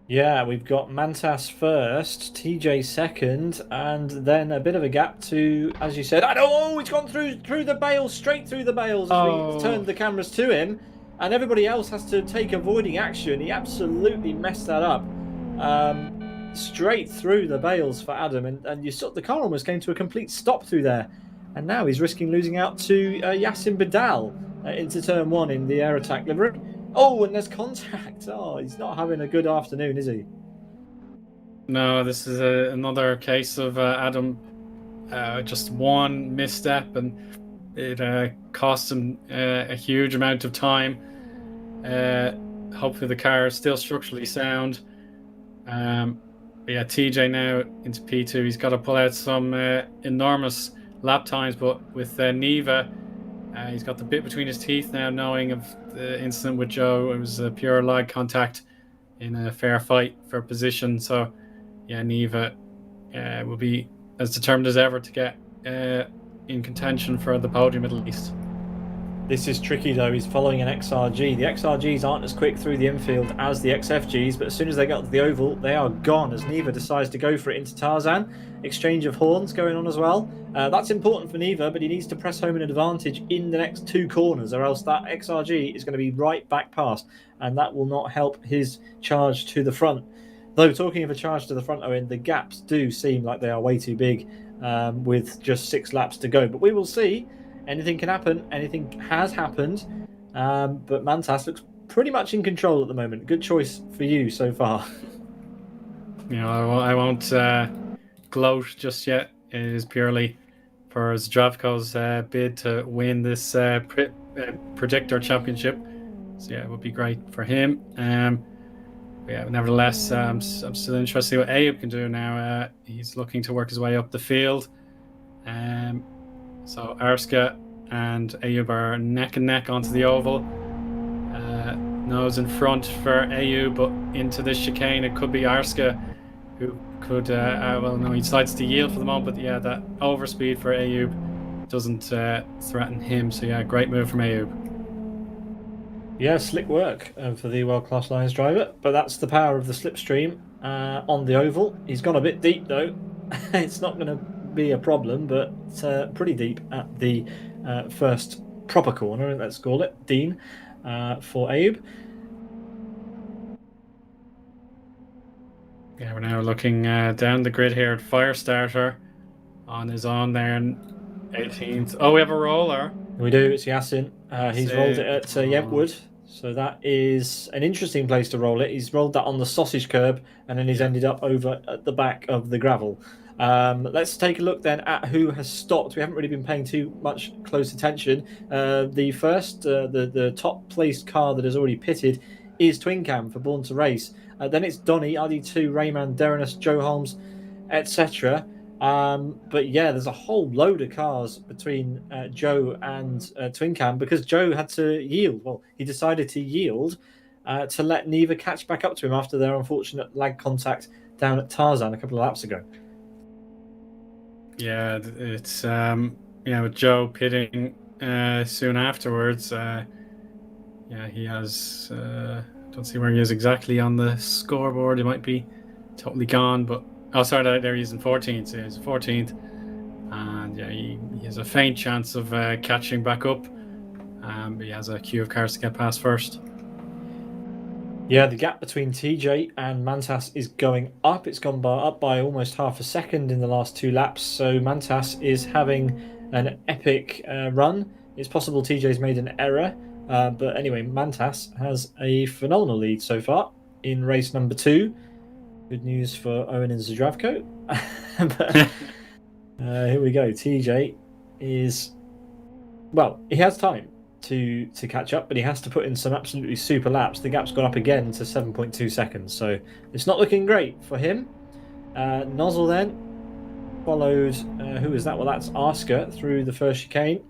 Yeah, we've got Mantas first, TJ second, and then a bit of a gap to, as you said, oh, it's gone through the bales, straight through the bales as we turned the cameras to him, and everybody else has to take avoiding action. He absolutely messed that up. Straight through the bales for Adam, and you saw the car almost came to a complete stop through there, and now he's risking losing out to Yassin Badal into turn one in the air attack livery. Oh, and there's contact. Oh, he's not having a good afternoon, is he? No, this is another case of Adam just one misstep, and it cost him a huge amount of time. Hopefully the car is still structurally sound. Yeah, TJ now into P2. He's got to pull out some enormous lap times, but with Neva, he's got the bit between his teeth now, knowing of the incident with Joe. It was a pure lag contact in a fair fight for position. So, yeah, Neva will be as determined as ever to get in contention for the podium at least. This is tricky though. He's following an XRG. The XRGs aren't as quick through the infield as the XFGs, but as soon as they get to the oval, they are gone as Neva decides to go for it into Tarzan. Exchange of horns going on as well. That's important for Neva, but he needs to press home an advantage in the next two corners, or else that XRG is going to be right back past, and that will not help his charge to the front. Though, talking of a charge to the front, Owen, the gaps do seem like they are way too big with just 6 laps to go. But we will see. Anything can happen. Anything has happened. But Mantas looks pretty much in control at the moment. Good choice for you so far. You know, I won't gloat just yet. It is purely for Zdravko's bid to win this Predictor Championship. So yeah, it would be great for him. Yeah, nevertheless, I'm still interested to see what Ayub can do now. He's looking to work his way up the field. So Arska and Ayub are neck and neck onto the oval. Nose in front for Ayub, but into this chicane it could be Arska who could, well, no, he decides to yield for the moment, but yeah, that overspeed for Ayub doesn't threaten him. So yeah, great move from Ayub. Yeah, slick work for the world-class Lions driver, but that's the power of the slipstream on the oval. He's gone a bit deep though. It's not going to be a problem, but pretty deep at the first proper corner, let's call it, Dean, for Ayub. Yeah, we're now looking down the grid here at Firestarter on his own there in 18th. Oh, we have a roller. We do, it's Yassin. He's rolled it at Yentwood, so that is an interesting place to roll it. He's rolled that on the sausage curb, and then he's ended up over at the back of the gravel. Let's take a look then at who has stopped. We haven't really been paying too much close attention. The first, the top placed car that has already pitted is Twincam for Born to Race. Then it's Donny, ID2, Rayman, Derinus, Joe Holmes, etc. But yeah, there's a whole load of cars between Joe and Twincam because Joe had to yield. Well, he decided to yield to let Neva catch back up to him after their unfortunate lag contact down at Tarzan a couple of laps ago. Yeah, it's with Joe pitting soon afterwards. Yeah, he has. Don't see where he is exactly on the scoreboard. He might be totally gone, but oh, sorry, there he is in 14th. So he's 14th, and yeah, he has a faint chance of catching back up. But he has a queue of cars to get past first. Yeah, the gap between TJ and Mantas is going up. It's gone up by almost half a second in the last 2 laps. So Mantas is having an epic run. It's possible TJ's made an error. But anyway, Mantas has a phenomenal lead so far in race number 2. Good news for Owen and Zdravko. But here we go. TJ is... Well, he has time to catch up, but he has to put in some absolutely super laps. The gap's gone up again to 7.2 seconds, so it's not looking great for him. Nozzle then followed, who is that? Well, that's Arska through the first chicane,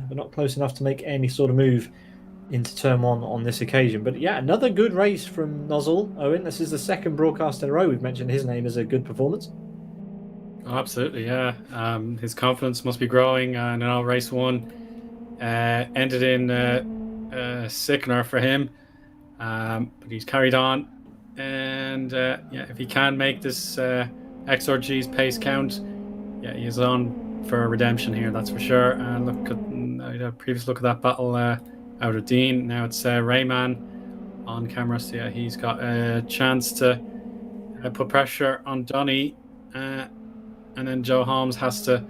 but not close enough to make any sort of move into turn 1 on this occasion. But yeah, another good race from Nozzle, Owen. This is the second broadcast in a row we've mentioned his name as a good performance. Absolutely, yeah. His confidence must be growing, and now race one ended in a sickener for him. But he's carried on, and yeah, if he can make this XRG's pace count, yeah, he is on for redemption here. That's for sure. And look at I had a previous look at that battle out of Dean. Now it's Rayman on camera. So yeah, he's got a chance to put pressure on Donny, and then Joe Holmes has to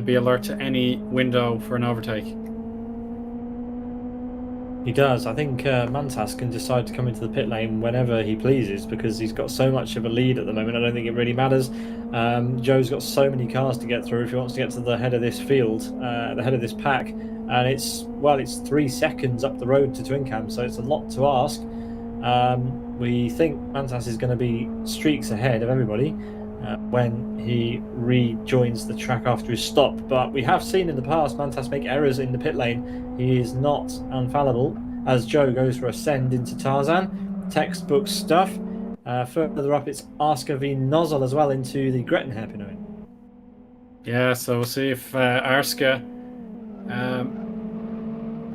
be alert to any window for an overtake. He does. I think Mantas can decide to come into the pit lane whenever he pleases because he's got so much of a lead at the moment. I don't think it really matters. Joe's got so many cars to get through if he wants to get to the head of this field, the head of this pack, and it's 3 seconds up the road to Twincam, so it's a lot to ask. We think Mantas is going to be streaks ahead of everybody when he rejoins the track after his stop, but we have seen in the past Mantas make errors in the pit lane. He is not infallible as Joe goes for a send into Tarzan. Textbook stuff. Further up, it's Asker v Nozzle as well into the Gretton hairpin. Yeah, so we'll see if Arska,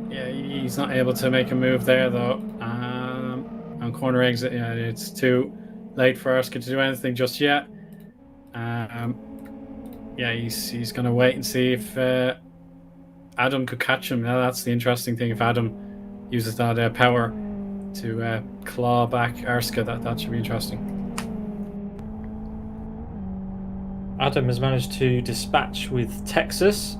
yeah, he's not able to make a move there though. On corner exit, yeah, it's too late for Arska to do anything just yet. Yeah, he's going to wait and see if Adam could catch him. Now that's the interesting thing. If Adam uses that power to claw back Arska, that should be interesting. Adam has managed to dispatch with Texas.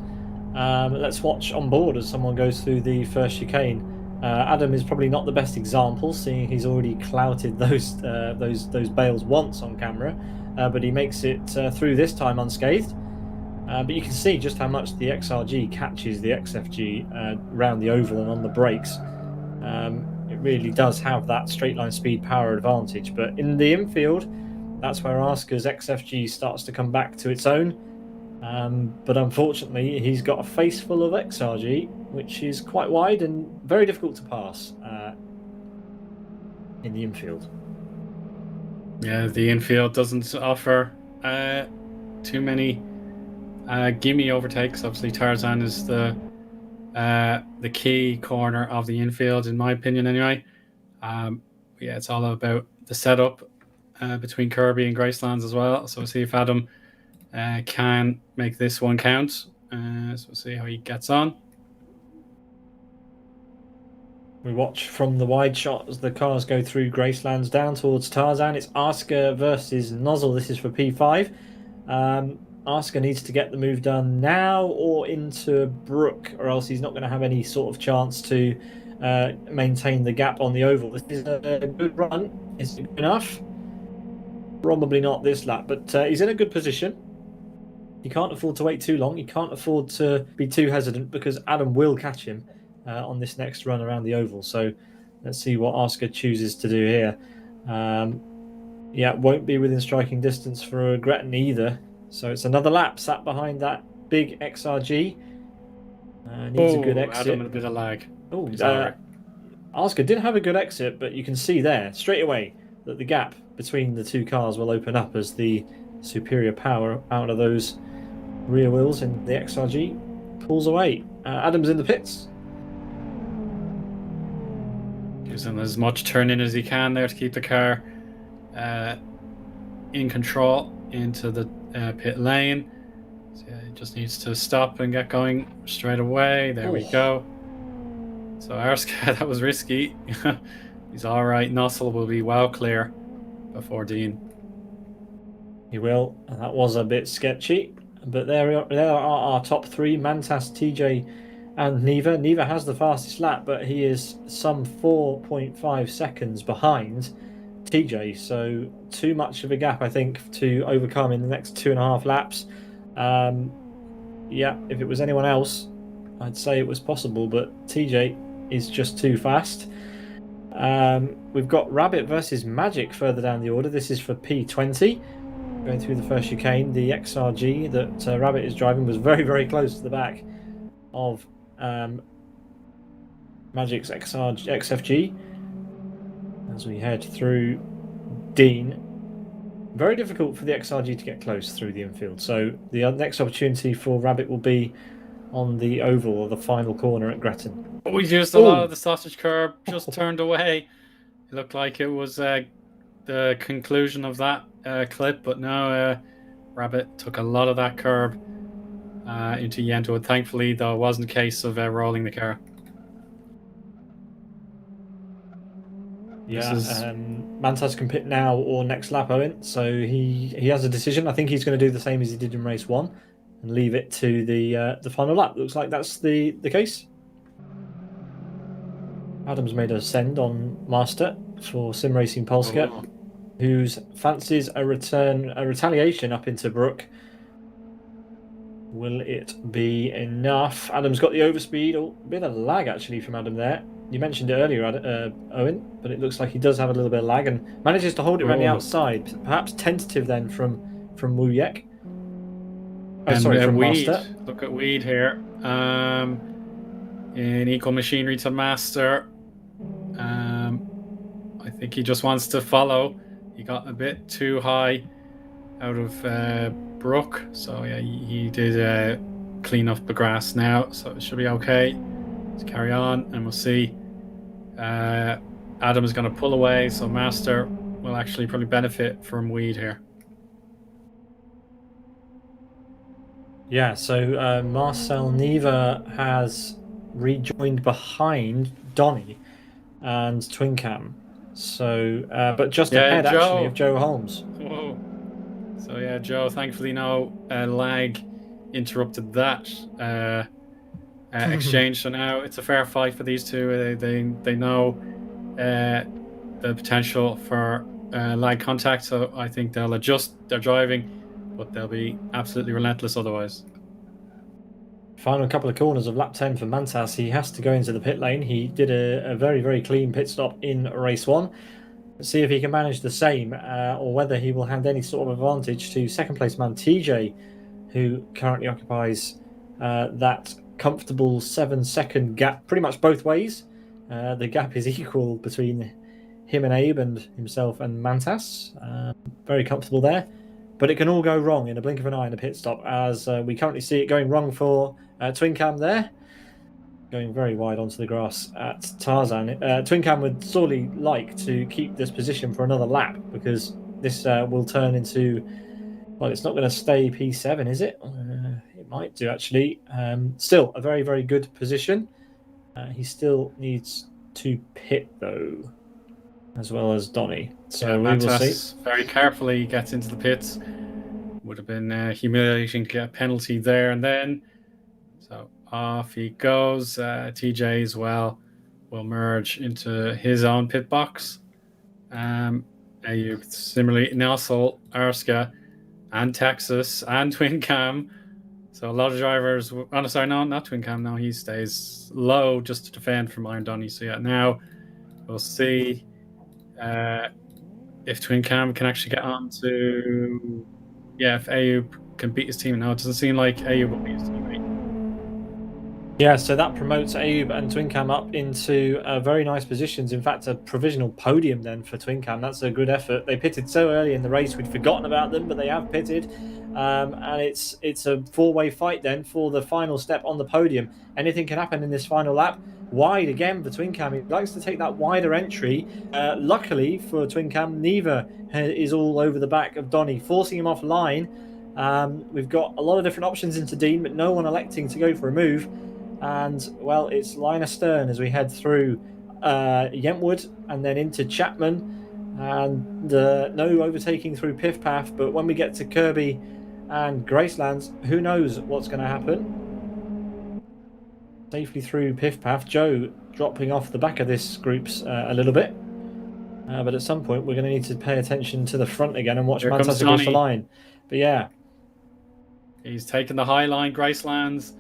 Let's watch on board as someone goes through the first chicane. Adam is probably not the best example, seeing he's already clouted those bales once on camera, but he makes it through this time unscathed. But you can see just how much the XRG catches the XFG around the oval and on the brakes. It really does have that straight line speed power advantage. But in the infield, that's where Asker's XFG starts to come back to its own. But unfortunately, he's got a face full of XRG, which is quite wide and very difficult to pass in the infield. Yeah, the infield doesn't offer too many gimme overtakes. Obviously, Tarzan is the key corner of the infield, in my opinion, anyway. Yeah, it's all about the setup between Kirby and Gracelands as well. So we'll see if Adam can make this one count. So we'll see how he gets on. We watch from the wide shot as the cars go through Gracelands down towards Tarzan. It's Asker versus Nozzle. This is for P5. Asker needs to get the move done now or into Brook, or else he's not going to have any sort of chance to maintain the gap on the oval. This is a good run. Is it good enough? Probably not this lap, but he's in a good position. He can't afford to wait too long. He can't afford to be too hesitant because Adam will catch him on this next run around the oval. So let's see what Asker chooses to do here. Yeah, won't be within striking distance for Gretton either. So it's another lap sat behind that big XRG. Needs a good exit. Adam with a bit of lag. Oh, Asker did have a good exit, but you can see there straight away that the gap between the two cars will open up as the superior power out of those rear wheels in the XRG pulls away. Adam's in the pits. Gives him as much turn in as he can there to keep the car in control into the pit lane. So yeah, he just needs to stop and get going straight away. There we go. So Arska, that was risky. He's all right. Nossel will be well clear before Dean. He will, and that was a bit sketchy. But there are our top three: Mantas, TJ, and Neva. Neva has the fastest lap, but he is some 4.5 seconds behind TJ. So too much of a gap, I think, to overcome in the next 2.5 laps. Yeah, if it was anyone else, I'd say it was possible, but TJ is just too fast. We've got Rabbit versus Magic further down the order. This is for P20. Going through the first chicane, the XRG that Rabbit is driving was very, very close to the back of Magic's XFG. As we head through Dean, very difficult for the XRG to get close through the infield. So the next opportunity for Rabbit will be on the oval or the final corner at Gretton. We used a lot of the sausage curb, just turned away. It looked like it was the conclusion of that clip, but no, Rabbit took a lot of that curb into Yento. And thankfully, though, it wasn't a case of rolling the car. Yeah, Mantas can pit now or next lap, Owen. So he has a decision. I think he's going to do the same as he did in race 1 and leave it to the final lap. Looks like that's the case. Adam's made a send on Master for Sim Racing Polska, whose fancies a retaliation up into Brook. Will it be enough? Adam's got the overspeed. Oh, a bit of lag actually from Adam there. You mentioned it earlier, Owen, but it looks like he does have a little bit of lag and manages to hold it around the outside. Perhaps tentative then from Wujek. Oh, sorry, from Weed. Master. Look at Weed here. In equal machinery to Master. I think he just wants to follow. He got a bit too high out of Brook, so yeah, he did clean up the grass now, so it should be okay. Let's carry on, and we'll see. Adam is going to pull away, so Master will actually probably benefit from Weed here. Yeah, so Marcel Neva has rejoined behind Donny and Twincam. So, but just ahead actually of Joe Holmes. Whoa. So yeah, Joe, thankfully no lag interrupted that exchange. So now it's a fair fight for these two. They know the potential for lag contact, so I think they'll adjust their driving, but they'll be absolutely relentless otherwise. Final couple of corners of lap 10 for Mantas. He has to go into the pit lane. He did a very, very clean pit stop in race 1. Let's see if he can manage the same or whether he will hand any sort of advantage to second place man TJ, who currently occupies that comfortable 7-second gap pretty much both ways. The gap is equal between him and Abe and himself and Mantas. Very comfortable there. But it can all go wrong in a blink of an eye in a pit stop, as we currently see it going wrong for Twincam there. Going very wide onto the grass at Tarzan. Twincam would sorely like to keep this position for another lap, because this will turn into... Well, it's not going to stay P7, is it? It might do, actually. Still, a very, very good position. He still needs to pit, though, as well as Donny. So we will see. Very carefully gets into the pits. Would have been humiliating to get a penalty there and then. So off he goes. TJ as well will merge into his own pit box. Similarly, Nelsol, Arska, and Texas, and Twincam. So a lot of drivers... Oh, no, sorry, no, not Twincam. No, he stays low just to defend from Iron Donny. So yeah, now we'll see... if Twincam can actually get on to... Yeah, if Ayub can beat his team. Now, it doesn't seem like Ayub will beat his teammate. Yeah, so that promotes Ayub and Twincam up into very nice positions. In fact, a provisional podium then for Twincam. That's a good effort. They pitted so early in the race, we'd forgotten about them, but they have pitted. And it's a four-way fight then for the final step on the podium. Anything can happen in this final lap. Wide again for Twincam. He likes to take that wider entry. Luckily for Twincam, Neva is all over the back of Donny, forcing him offline. We've got a lot of different options into Dean, but no one electing to go for a move. And, well, it's line astern as we head through Yentwood and then into Chapman. And no overtaking through Piff Paff. But when we get to Kirby and Gracelands, who knows what's going to happen. Safely through Piff Paff. Joe dropping off the back of this group's a little bit. But at some point, we're going to need to pay attention to the front again and watch Mantas across the line. But yeah. He's taken the high line, Gracelands.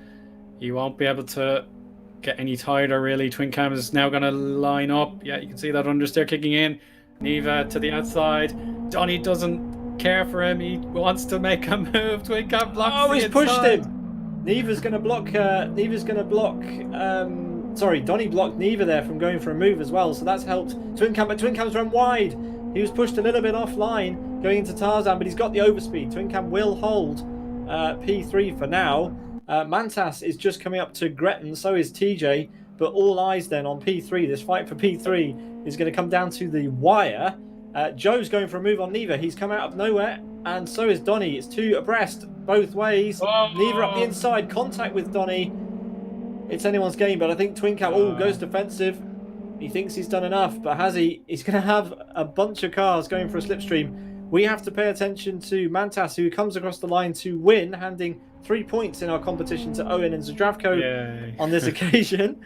He won't be able to get any tighter, really. Twincam is now going to line up. Yeah, you can see that understeer kicking in. Neva to the outside. Donny doesn't care for him. He wants to make a move. Twincam blocks. Oh, he's pushed him. Neva's going to block. Sorry, Donny blocked Neva there from going for a move as well. So that's helped Twincam. But Twincam's run wide. He was pushed a little bit offline going into Tarzan, but he's got the overspeed. Twincam will hold P3 for now. Mantas is just coming up to Gretton, so is TJ, but all eyes then on P3. This fight for P3 is going to come down to the wire. Joe's going for a move on Neva. He's come out of nowhere, and so is Donny. It's two abreast both ways. Oh. Neva up the inside, contact with Donny. It's anyone's game, but I think Twincam goes defensive. He thinks he's done enough, but has he? He's going to have a bunch of cars going for a slipstream. We have to pay attention to Mantas, who comes across the line to win, handing 3 points in our competition to Owen and Zdravko on this occasion.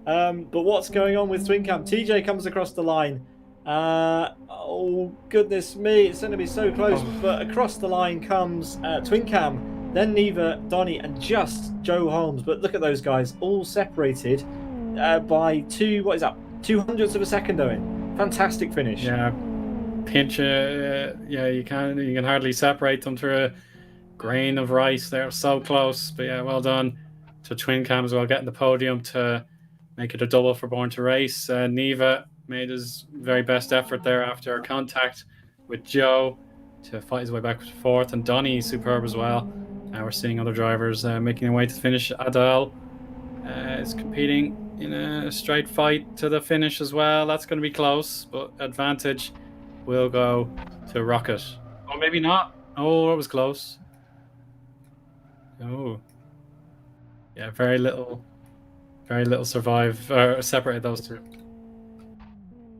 But what's going on with Twincam? TJ comes across the line. Oh, goodness me. It's going to be so close. But across the line comes Twincam, then Neva, Donny, and just Joe Holmes. But look at those guys, all separated by 200ths of a second, Owen. Fantastic finish. Yeah, pinch. You can hardly separate them through a grain of rice. They're so close. But yeah, well done to Twincam as well, getting the podium to make it a double for Born to Race. Neva made his very best effort there after our contact with Joe to fight his way back to fourth, and Donny superb as well. We're seeing other drivers making their way to the finish. Adele is competing in a straight fight to the finish as well. That's going to be close, but advantage will go to Rocket. Or maybe not. Oh, it was close. Oh. Yeah, very little separated those two.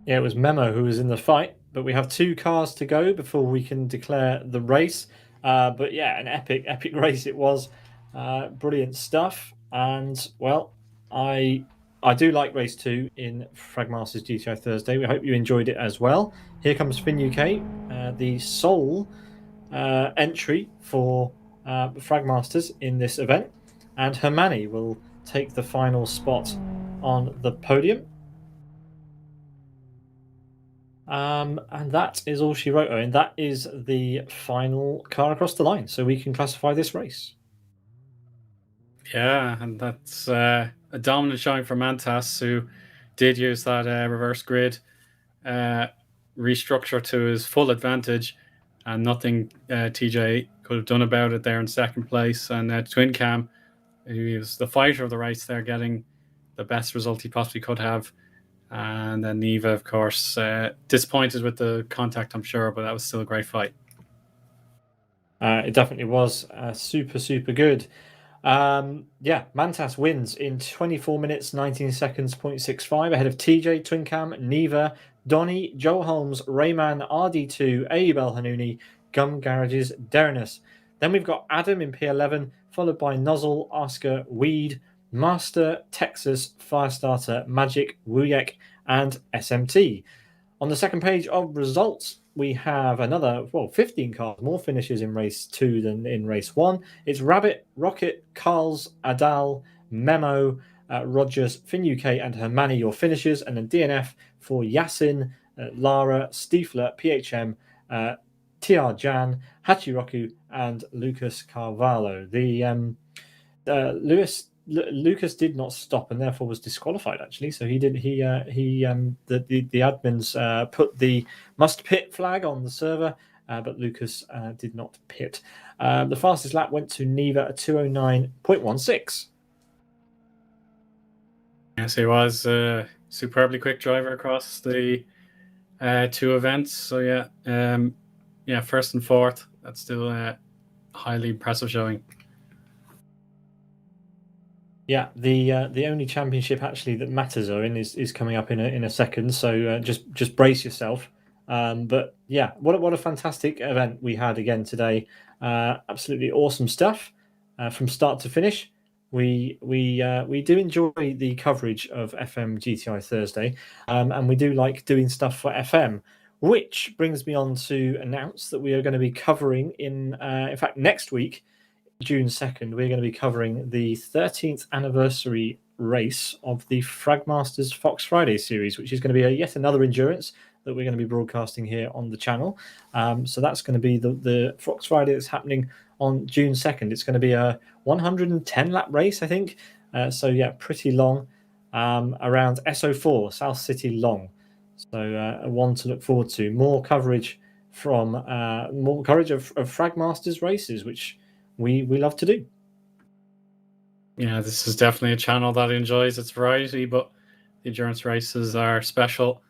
Yeah, it was Memo who was in the fight, but we have 2 cars to go before we can declare the race. But yeah, an epic race it was. Brilliant stuff. And well, I do like race 2 in Fragmasters GTI Thursday. We hope you enjoyed it as well. Here comes Fin UK, the sole entry for Fragmasters in this event, and Hermani will take the final spot on the podium. And that is all she wrote, Owen. That is the final car across the line, so we can classify this race. Yeah, and that's a dominant showing for Mantas, who did use that reverse grid restructure to his full advantage, and nothing TJ could have done about it there in second place. And Twincam, who was the fighter of the race there, getting the best result he possibly could have. And then Neva, of course, disappointed with the contact, I'm sure, but that was still a great fight. It definitely was super good. Mantas wins in 24 minutes 19 seconds 0.65 ahead of TJ, Twincam, Neva, Donny, Joe Holmes, Rayman, RD2, Abe El Hanouni, Gum Garages, Derinus. Then we've got Adam in P11, followed by Nozzle, Oscar, Weed, Master, Texas, Firestarter, Magic, Wuyek, and SMT. On the second page of results, we have another 15 cars, more finishes in race 2 than in race 1. It's Rabbit, Rocket, Carls, Adal, Memo, Rogers, Fin UK, and Hermani, your finishers, and then DNF for Yasin, Lara, Stiefler, PHM, TR Jan, Hachiroku, and Lucas Carvalho. The Lucas did not stop and therefore was disqualified, actually. So the admins put the must pit flag on the server, but Lucas did not pit. The fastest lap went to Neva at 209.16. Yes, he was a superbly quick driver across the 2 events. So first and fourth. That's still a highly impressive showing. Yeah, the only championship actually that matters, Owen, is coming up in a second. So just brace yourself. But yeah, what a fantastic event we had again today. Absolutely awesome stuff from start to finish. We do enjoy the coverage of FM GTI Thursday, and we do like doing stuff for FM. Which brings me on to announce that we are going to be covering in fact, next week, June 2nd, we're going to be covering the 13th anniversary race of the Fragmasters Fox Friday series, which is going to be yet another endurance that we're going to be broadcasting here on the channel. So that's going to be the Fox Friday that's happening on June 2nd. It's going to be a 110 lap race, I think. So yeah, pretty long, around SO4, South City Long. So one to look forward to. More coverage from of Fragmasters races, which we love to do. Yeah, this is definitely a channel that enjoys its variety, but the endurance races are special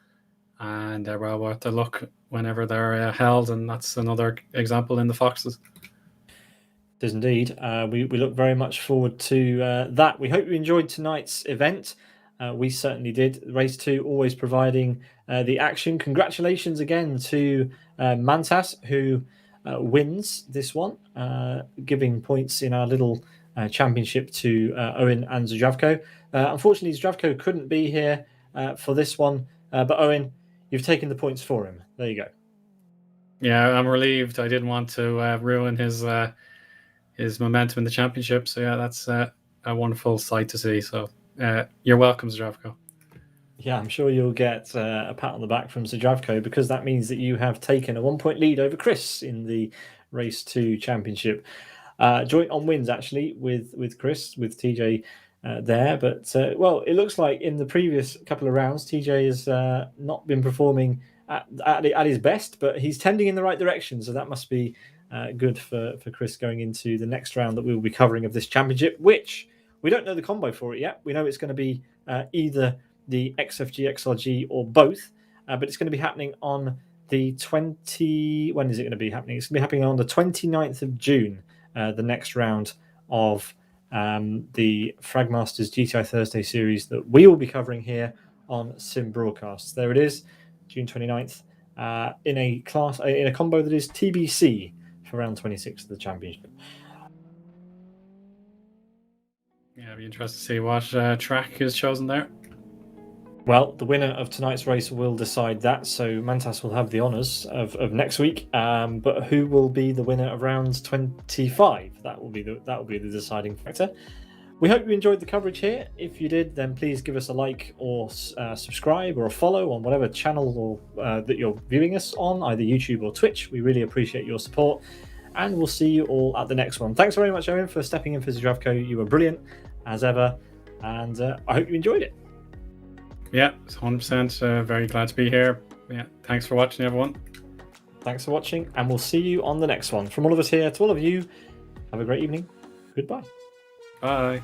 and they're well worth a look whenever they're held, and that's another example in the Foxes. It is indeed. We look very much forward to that. We hope you enjoyed tonight's event. We certainly did. Race 2 always providing the action. Congratulations again to Mantas, who wins this one, giving points in our little championship to Owen and Zdravko. Unfortunately, Zdravko couldn't be here for this one, but Owen, you've taken the points for him. There you go. Yeah, I'm relieved. I didn't want to ruin his momentum in the championship. So yeah, that's a wonderful sight to see. So you're welcome, Zdravko. Yeah, I'm sure you'll get a pat on the back from Zdravko, because that means that you have taken a 1-point lead over Chris in the Race 2 Championship. Joint on wins, actually, with Chris, with TJ there. But, well, it looks like in the previous couple of rounds, TJ has not been performing at his best, but he's tending in the right direction. So that must be good for Chris going into the next round that we will be covering of this championship, which we don't know the combo for it yet. We know it's going to be either the XFG, XRG, or both, but it's going to be happening on the 20... When is it going to be happening? It's going to be happening on the 29th of June, the next round of the Fragmasters GTI Thursday series that we will be covering here on Sim Broadcasts. There it is, June 29th, in a combo that is TBC for round 26 of the championship. Yeah, it'll be interesting to see what track is chosen there. Well, the winner of tonight's race will decide that. So Mantas will have the honours of next week. But who will be the winner of round 25? That will be the deciding factor. We hope you enjoyed the coverage here. If you did, then please give us a like or subscribe or a follow on whatever channel or that you're viewing us on, either YouTube or Twitch. We really appreciate your support, and we'll see you all at the next one. Thanks very much, Owen, for stepping in for Zdravko. You were brilliant as ever, and I hope you enjoyed it. Yeah, 100%. Very glad to be here. Yeah, thanks for watching, everyone. Thanks for watching, and we'll see you on the next one. From all of us here to all of you, have a great evening. Goodbye. Bye.